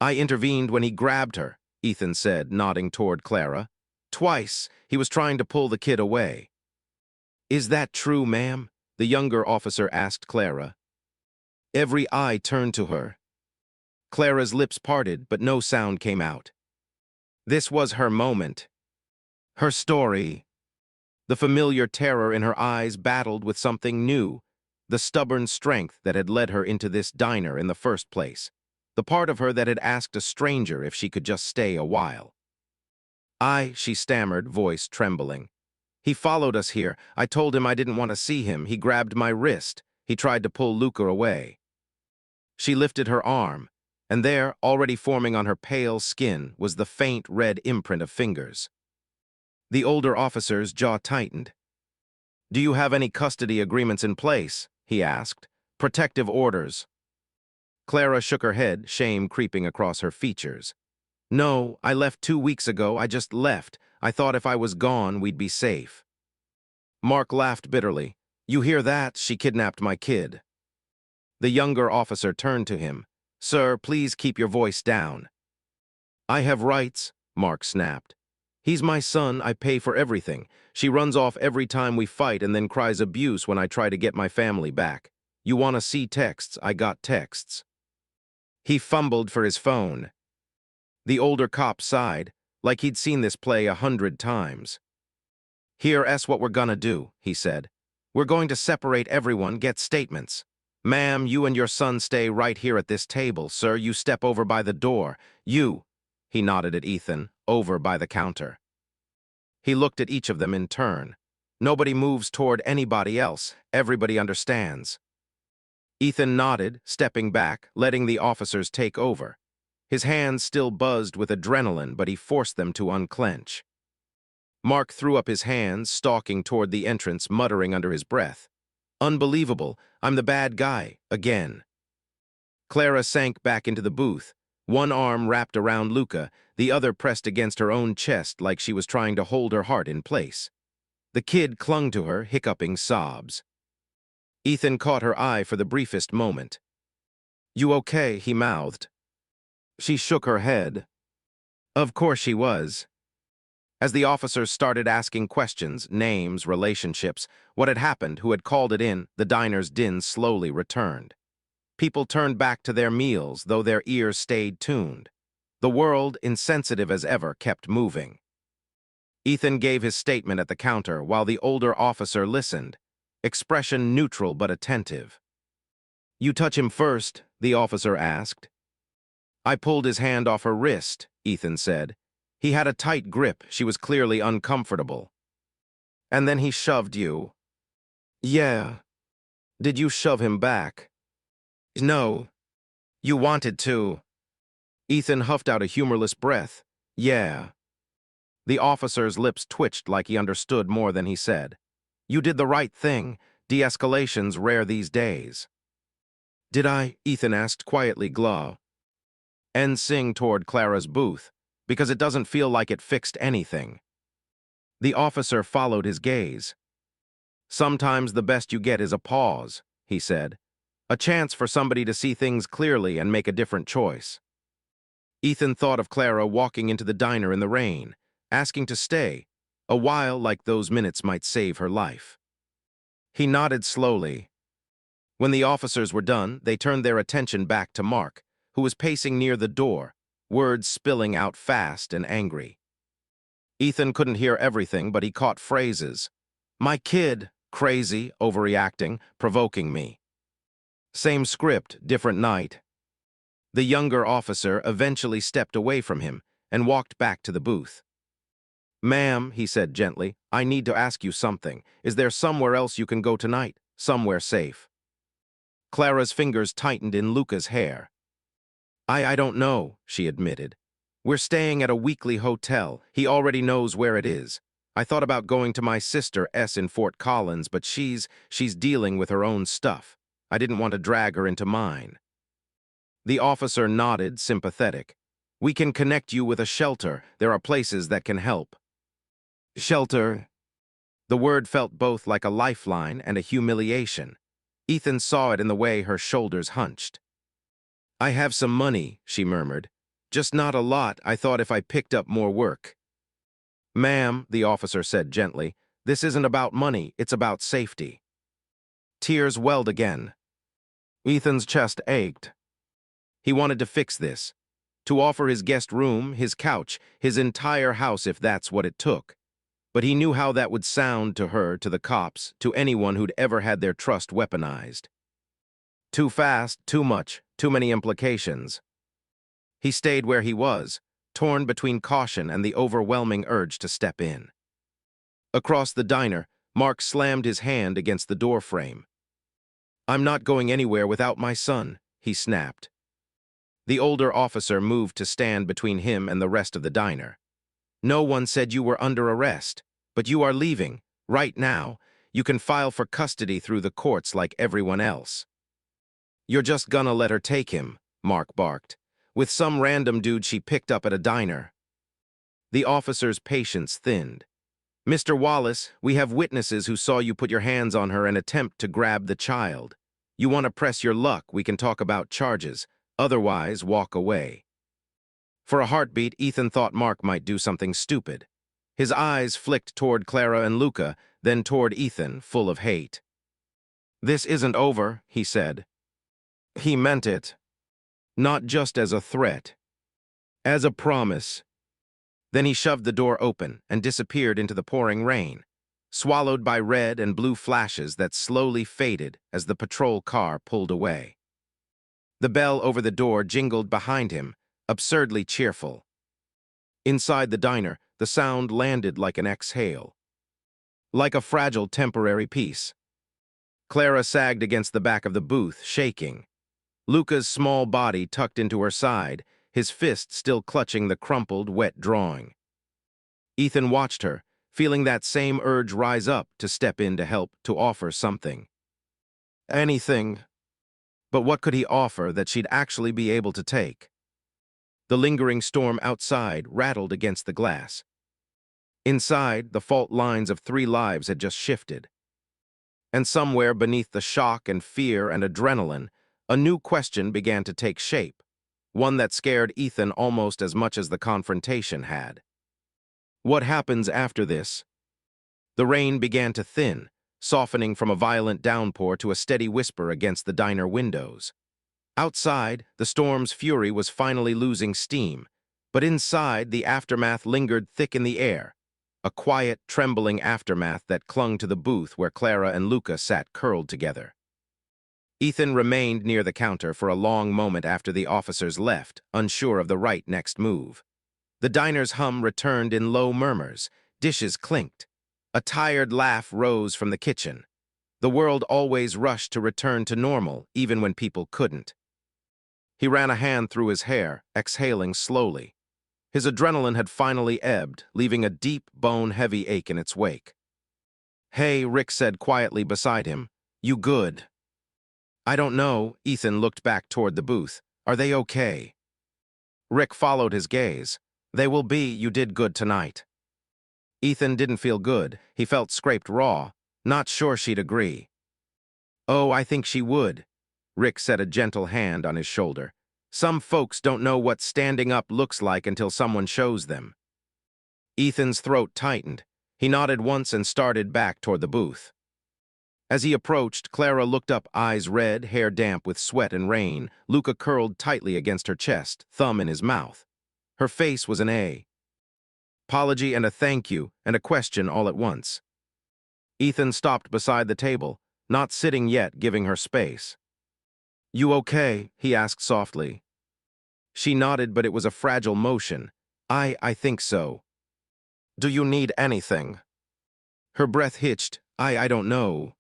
[SPEAKER 1] "I intervened when he grabbed her," Ethan said, nodding toward Clara. "Twice, he was trying to pull the kid away." "Is that true, ma'am?" the younger officer asked Clara. Every eye turned to her. Clara's lips parted, but no sound came out. This was her moment. Her story. The familiar terror in her eyes battled with something new, the stubborn strength that had led her into this diner in the first place, the part of her that had asked a stranger if she could just stay a while. She stammered, voice trembling. "He followed us here. I told him I didn't want to see him. He grabbed my wrist. He tried to pull Luca away." She lifted her arm, and there, already forming on her pale skin, was the faint red imprint of fingers. The older officer's jaw tightened. "Do you have any custody agreements in place?" he asked. "Protective orders?" Clara shook her head, shame creeping across her features. "No, I left 2 weeks ago. I just left. I thought if I was gone, we'd be safe." Mark laughed bitterly. "You hear that? She kidnapped my kid." The younger officer turned to him. "Sir, please keep your voice down." "I have rights," Mark snapped. "He's my son. I pay for everything. She runs off every time we fight and then cries abuse when I try to get my family back. You want to see texts? I got texts." He fumbled for his phone. The older cop sighed, like he'd seen this play 100 times. "Here's what we're gonna do," he said. "We're going to separate everyone, get statements. Ma'am, you and your son stay right here at this table. Sir, you step over by the door. You," he nodded at Ethan, "over by the counter." He looked at each of them in turn. "Nobody moves toward anybody else. Everybody understands." Ethan nodded, stepping back, letting the officers take over. His hands still buzzed with adrenaline, but he forced them to unclench. Mark threw up his hands, stalking toward the entrance, muttering under his breath. "Unbelievable. I'm the bad guy, again." Clara sank back into the booth, one arm wrapped around Luca, the other pressed against her own chest like she was trying to hold her heart in place. The kid clung to her, hiccuping sobs. Ethan caught her eye for the briefest moment. "You okay?" he mouthed. She shook her head. Of course she was. As the officers started asking questions, names, relationships, what had happened, who had called it in, the diner's din slowly returned. People turned back to their meals, though their ears stayed tuned. The world, insensitive as ever, kept moving. Ethan gave his statement at the counter while the older officer listened, expression neutral but attentive. "You touch him first?" the officer asked. "I pulled his hand off her wrist," Ethan said. "He had a tight grip. She was clearly uncomfortable." "And then he shoved you?" "Yeah." Did you shove him back? No. You wanted to. Ethan huffed out a humorless breath. Yeah. The officer's lips twitched like he understood more than he said. You did the right thing. De-escalation's rare these days. Did I? Ethan asked quietly, glow. And sing toward Clara's booth, because it doesn't feel like it fixed anything. The officer followed his gaze. Sometimes the best you get is a pause, he said. A chance for somebody to see things clearly and make a different choice. Ethan thought of Clara walking into the diner in the rain, asking to stay, a while like those minutes might save her life. He nodded slowly. When the officers were done, they turned their attention back to Mark, who was pacing near the door, words spilling out fast and angry. Ethan couldn't hear everything, but he caught phrases. My kid, crazy, overreacting, provoking me. Same script, different night. The younger officer eventually stepped away from him and walked back to the booth. Ma'am, he said gently, I need to ask you something. Is there somewhere else you can go tonight? Somewhere safe? Clara's fingers tightened in Luca's hair. I don't know, she admitted. We're staying at a weekly hotel. He already knows where it is. I thought about going to my sister's in Fort Collins, but she's dealing with her own stuff. I didn't want to drag her into mine. The officer nodded, sympathetic. We can connect you with a shelter. There are places that can help. Shelter? The word felt both like a lifeline and a humiliation. Ethan saw it in the way her shoulders hunched. I have some money, she murmured. Just not a lot. I thought if I picked up more work. Ma'am, the officer said gently, this isn't about money, it's about safety. Tears welled again. Ethan's chest ached. He wanted to fix this, to offer his guest room, his couch, his entire house if that's what it took. But he knew how that would sound to her, to the cops, to anyone who'd ever had their trust weaponized. Too fast, too much, too many implications. He stayed where he was, torn between caution and the overwhelming urge to step in. Across the diner, Mark slammed his hand against the doorframe. I'm not going anywhere without my son, he snapped. The older officer moved to stand between him and the rest of the diner. No one said you were under arrest, but you are leaving, right now. You can file for custody through the courts like everyone else. You're just gonna let her take him, Mark barked, with some random dude she picked up at a diner. The officer's patience thinned. Mr. Wallace, we have witnesses who saw you put your hands on her and attempt to grab the child. You want to press your luck, we can talk about charges. Otherwise, walk away. For a heartbeat, Ethan thought Mark might do something stupid. His eyes flicked toward Clara and Luca, then toward Ethan, full of hate. This isn't over, he said. He meant it. Not just as a threat. As a promise. Then he shoved the door open and disappeared into the pouring rain, swallowed by red and blue flashes that slowly faded as the patrol car pulled away. The bell over the door jingled behind him, absurdly cheerful. Inside the diner, the sound landed like an exhale. Like a fragile temporary peace. Clara sagged against the back of the booth, shaking. Luca's small body tucked into her side, his fist still clutching the crumpled, wet drawing. Ethan watched her, feeling that same urge rise up to step in to help, to offer something. Anything. But what could he offer that she'd actually be able to take? The lingering storm outside rattled against the glass. Inside, the fault lines of 3 lives had just shifted. And somewhere beneath the shock and fear and adrenaline, a new question began to take shape, one that scared Ethan almost as much as the confrontation had. What happens after this? The rain began to thin, softening from a violent downpour to a steady whisper against the diner windows. Outside, the storm's fury was finally losing steam, but inside, the aftermath lingered thick in the air, a quiet, trembling aftermath that clung to the booth where Clara and Luca sat curled together. Ethan remained near the counter for a long moment after the officers left, unsure of the right next move. The diner's hum returned in low murmurs, dishes clinked. A tired laugh rose from the kitchen. The world always rushed to return to normal, even when people couldn't. He ran a hand through his hair, exhaling slowly. His adrenaline had finally ebbed, leaving a deep, bone-heavy ache in its wake. "Hey," Rick said quietly beside him. "You good?" "I don't know." Ethan looked back toward the booth. "Are they okay?" Rick followed his gaze. "They will be. You did good tonight." Ethan didn't feel good. He felt scraped raw. Not sure she'd agree. "Oh, I think she would." Rick set a gentle hand on his shoulder. "Some folks don't know what standing up looks like until someone shows them." Ethan's throat tightened. He nodded once and started back toward the booth. As he approached, Clara looked up, eyes red, hair damp with sweat and rain, Luca curled tightly against her chest, thumb in his mouth. Her face was an apology and a thank you and a question all at once. Ethan stopped beside the table, not sitting yet, giving her space. "You okay?" he asked softly. She nodded, but it was a fragile motion. I think so." "Do you need anything?" Her breath hitched. I don't know."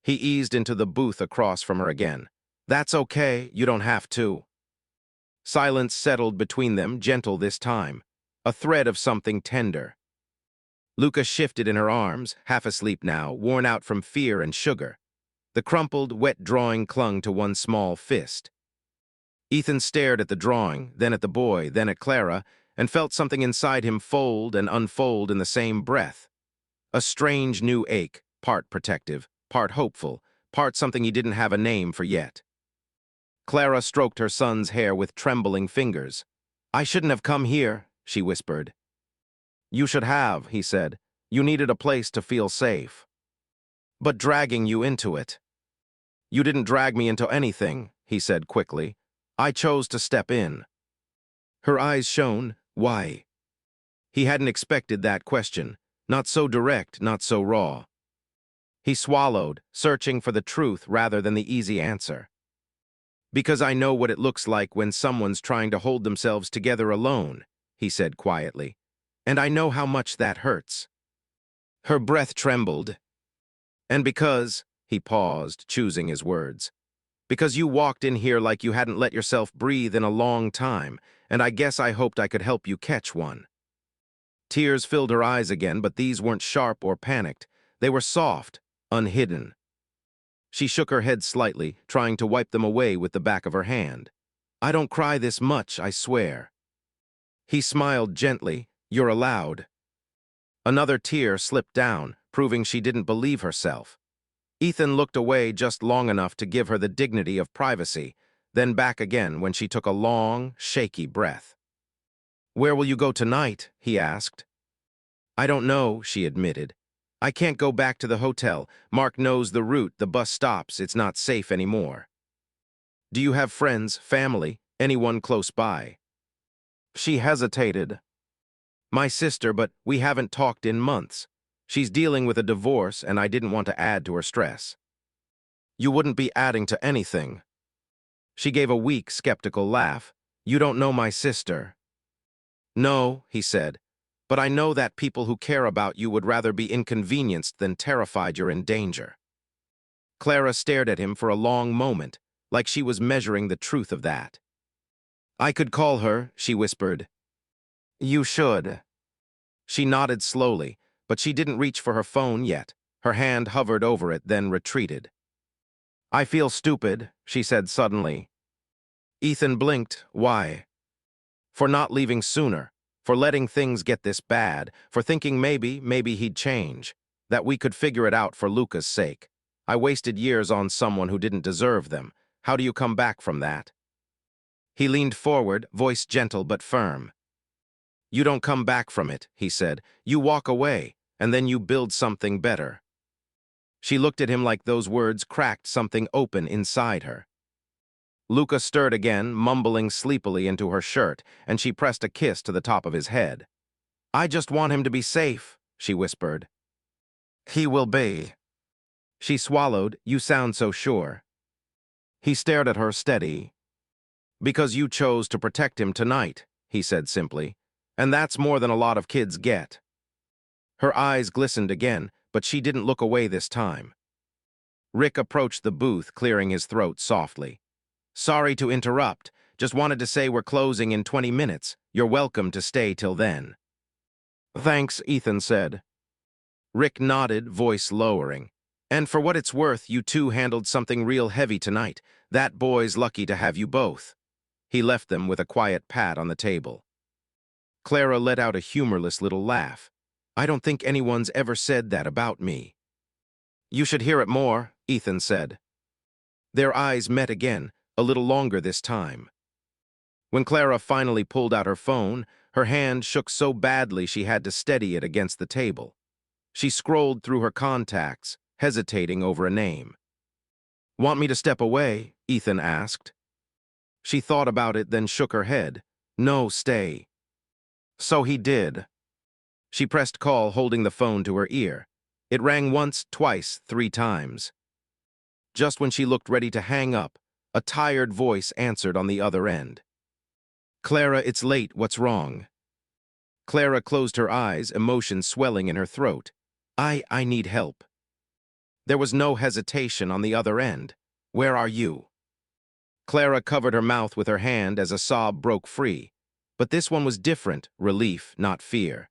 [SPEAKER 1] He eased into the booth across from her again. "That's okay, you don't have to." Silence settled between them, gentle this time. A thread of something tender. Luca shifted in her arms, half asleep now, worn out from fear and sugar. The crumpled, wet drawing clung to one small fist. Ethan stared at the drawing, then at the boy, then at Clara, and felt something inside him fold and unfold in the same breath. A strange new ache, part protective, part hopeful, part something he didn't have a name for yet. Clara stroked her son's hair with trembling fingers. "I shouldn't have come here," she whispered. "You should have," he said. "You needed a place to feel safe." "But dragging you into it." "You didn't drag me into anything," he said quickly. "I chose to step in." Her eyes shone. "Why?" He hadn't expected that question. Not so direct, not so raw. He swallowed, searching for the truth rather than the easy answer. "Because I know what it looks like when someone's trying to hold themselves together alone," he said quietly. "And I know how much that hurts." Her breath trembled. "And because," he paused, choosing his words, "because you walked in here like you hadn't let yourself breathe in a long time, and I guess I hoped I could help you catch one." Tears filled her eyes again, but these weren't sharp or panicked. They were soft, unhidden. She shook her head slightly, trying to wipe them away with the back of her hand. "I don't cry this much, I swear." He smiled gently. "You're allowed." Another tear slipped down, proving she didn't believe herself. Ethan looked away just long enough to give her the dignity of privacy, then back again when she took a long, shaky breath. "Where will you go tonight?" he asked. "I don't know," she admitted. "I can't go back to the hotel. Mark knows the route, the bus stops. It's not safe anymore." "Do you have friends, family, anyone close by?" She hesitated. "My sister, but we haven't talked in months. She's dealing with a divorce, and I didn't want to add to her stress." "You wouldn't be adding to anything." She gave a weak, skeptical laugh. "You don't know my sister." "No," he said, "but I know that people who care about you would rather be inconvenienced than terrified you're in danger." Clara stared at him for a long moment, like she was measuring the truth of that. "I could call her," she whispered. "You should." She nodded slowly, but she didn't reach for her phone yet. Her hand hovered over it, then retreated. "I feel stupid," she said suddenly. Ethan blinked. "Why?" "For not leaving sooner, for letting things get this bad, for thinking maybe he'd change, that we could figure it out for Luca's sake. I wasted years on someone who didn't deserve them. How do you come back from that?" He leaned forward, voice gentle but firm. "You don't come back from it," he said. "You walk away, and then you build something better." She looked at him like those words cracked something open inside her. Luca stirred again, mumbling sleepily into her shirt, and she pressed a kiss to the top of his head. "I just want him to be safe," she whispered. "He will be." She swallowed. "You sound so sure." He stared at her, steady. "Because you chose to protect him tonight," he said simply. "And that's more than a lot of kids get." Her eyes glistened again, but she didn't look away this time. Rick approached the booth, clearing his throat softly. Sorry to interrupt. Just wanted to say we're closing in 20 minutes. You're welcome to stay till then. Thanks, Ethan said. Rick nodded, voice lowering. And for what it's worth, you two handled something real heavy tonight. That boy's lucky to have you both. He left them with a quiet pat on the table. Clara let out a humorless little laugh. I don't think anyone's ever said that about me. You should hear it more, Ethan said. Their eyes met again, a little longer this time. When Clara finally pulled out her phone, her hand shook so badly she had to steady it against the table. She scrolled through her contacts, hesitating over a name. Want me to step away? Ethan asked. She thought about it, then shook her head. No, stay. So he did. She pressed call, holding the phone to her ear. It rang once, twice, 3 times. Just when she looked ready to hang up, a tired voice answered on the other end. Clara, it's late. What's wrong? Clara closed her eyes, emotion swelling in her throat. I need help. There was no hesitation on the other end. Where are you? Clara covered her mouth with her hand as a sob broke free. But this one was different, relief, not fear.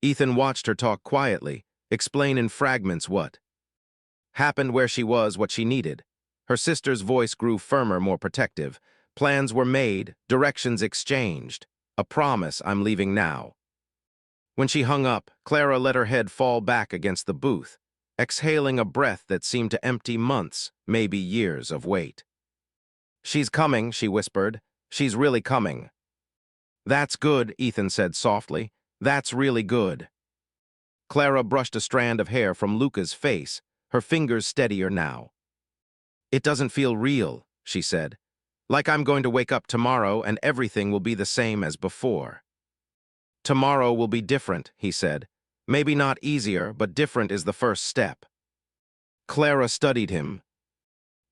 [SPEAKER 1] Ethan watched her talk quietly, explain in fragments what happened, where she was, what she needed. Her sister's voice grew firmer, more protective. Plans were made, directions exchanged. A promise, I'm leaving now. When she hung up, Clara let her head fall back against the booth, exhaling a breath that seemed to empty months, maybe years of wait. She's coming, she whispered. She's really coming. That's good, Ethan said softly. That's really good. Clara brushed a strand of hair from Luca's face, her fingers steadier now. It doesn't feel real, she said. Like I'm going to wake up tomorrow and everything will be the same as before. Tomorrow will be different, he said. Maybe not easier, but different is the first step. Clara studied him.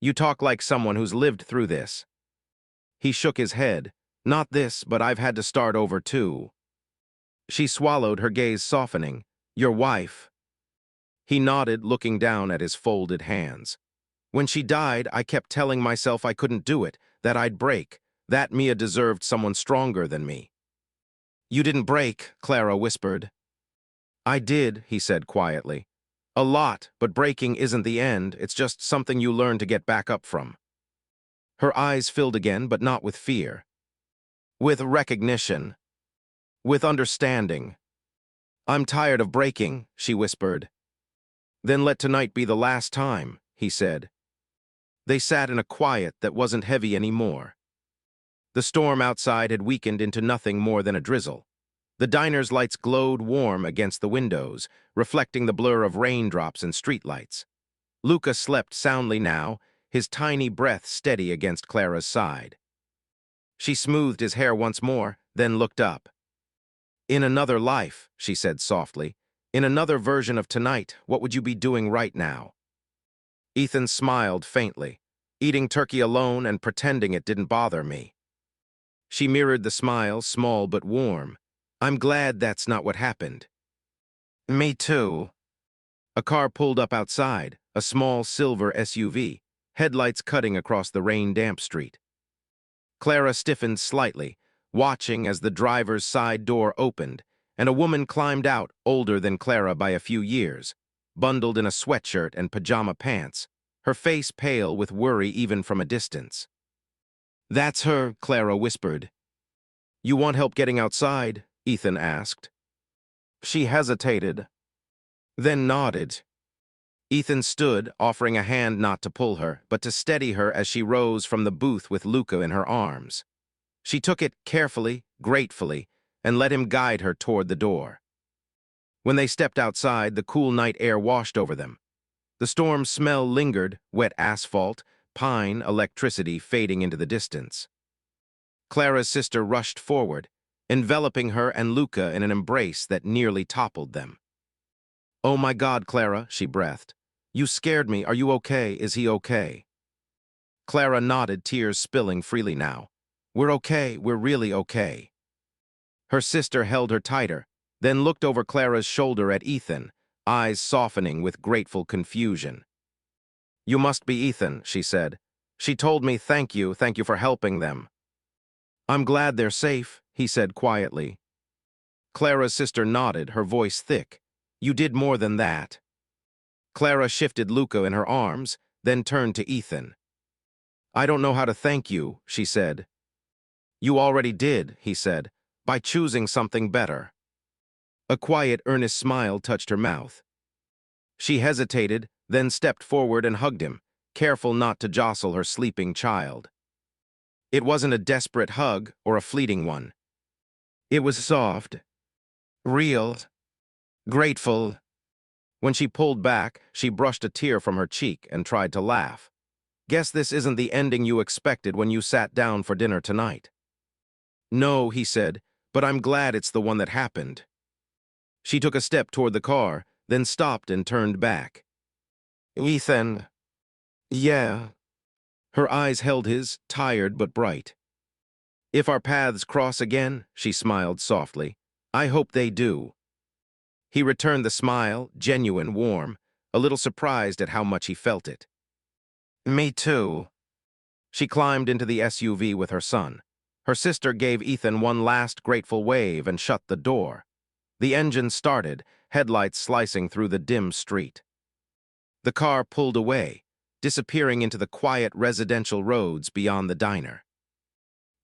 [SPEAKER 1] You talk like someone who's lived through this. He shook his head. Not this, but I've had to start over too. She swallowed, her gaze softening. Your wife. He nodded, looking down at his folded hands. When she died, I kept telling myself I couldn't do it, that I'd break, that Mia deserved someone stronger than me. You didn't break, Clara whispered. I did, he said quietly. A lot, but breaking isn't the end, it's just something you learn to get back up from. Her eyes filled again, but not with fear. With recognition. With understanding. I'm tired of breaking, she whispered. Then let tonight be the last time, he said. They sat in a quiet that wasn't heavy anymore. The storm outside had weakened into nothing more than a drizzle. The diner's lights glowed warm against the windows, reflecting the blur of raindrops and streetlights. Luca slept soundly now, his tiny breath steady against Clara's side. She smoothed his hair once more, then looked up. In another life, she said softly, in another version of tonight, what would you be doing right now? Ethan smiled faintly, eating turkey alone and pretending it didn't bother me. She mirrored the smile, small but warm. I'm glad that's not what happened. Me too. A car pulled up outside, a small silver SUV, headlights cutting across the rain-damp street. Clara stiffened slightly, watching as the driver's side door opened, and a woman climbed out, older than Clara by a few years, bundled in a sweatshirt and pajama pants, her face pale with worry even from a distance. That's her, Clara whispered. You want help getting outside? Ethan asked. She hesitated, then nodded. Ethan stood, offering a hand not to pull her, but to steady her as she rose from the booth with Luca in her arms. She took it carefully, gratefully, and let him guide her toward the door. When they stepped outside, the cool night air washed over them. The storm smell lingered, wet asphalt, pine, electricity fading into the distance. Clara's sister rushed forward, enveloping her and Luca in an embrace that nearly toppled them. Oh my God, Clara, she breathed. You scared me. Are you okay? Is he okay? Clara nodded, tears spilling freely now. We're okay. We're really okay. Her sister held her tighter, then looked over Clara's shoulder at Ethan, eyes softening with grateful confusion. You must be Ethan, she said. She told me thank you for helping them. I'm glad they're safe, he said quietly. Clara's sister nodded, her voice thick. You did more than that. Clara shifted Luca in her arms, then turned to Ethan. I don't know how to thank you, she said. You already did, he said, by choosing something better. A quiet, earnest smile touched her mouth. She hesitated, then stepped forward and hugged him, careful not to jostle her sleeping child. It wasn't a desperate hug or a fleeting one. It was soft, real, grateful. When she pulled back, she brushed a tear from her cheek and tried to laugh. Guess this isn't the ending you expected when you sat down for dinner tonight. No, he said, but I'm glad it's the one that happened. She took a step toward the car, then stopped and turned back. Ethan. Yeah. Her eyes held his, tired but bright. If our paths cross again, she smiled softly, I hope they do. He returned the smile, genuine, warm, a little surprised at how much he felt it. Me too. She climbed into the SUV with her son. Her sister gave Ethan one last grateful wave and shut the door. The engine started, headlights slicing through the dim street. The car pulled away, disappearing into the quiet residential roads beyond the diner.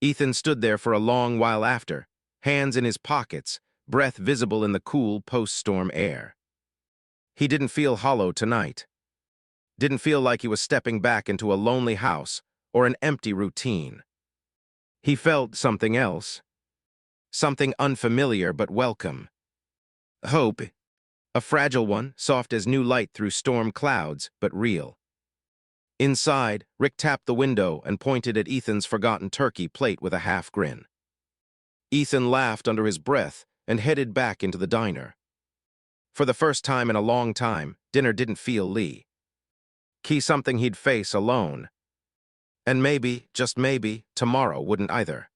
[SPEAKER 1] Ethan stood there for a long while after, hands in his pockets, breath visible in the cool post-storm air. He didn't feel hollow tonight. Didn't feel like he was stepping back into a lonely house or an empty routine. He felt something else. Something unfamiliar but welcome. Hope. A fragile one, soft as new light through storm clouds, but real. Inside, Rick tapped the window and pointed at Ethan's forgotten turkey plate with a half grin. Ethan laughed under his breath and headed back into the diner. For the first time in a long time, dinner didn't feel Lee. Key something he'd face alone. And maybe, just maybe, tomorrow wouldn't either.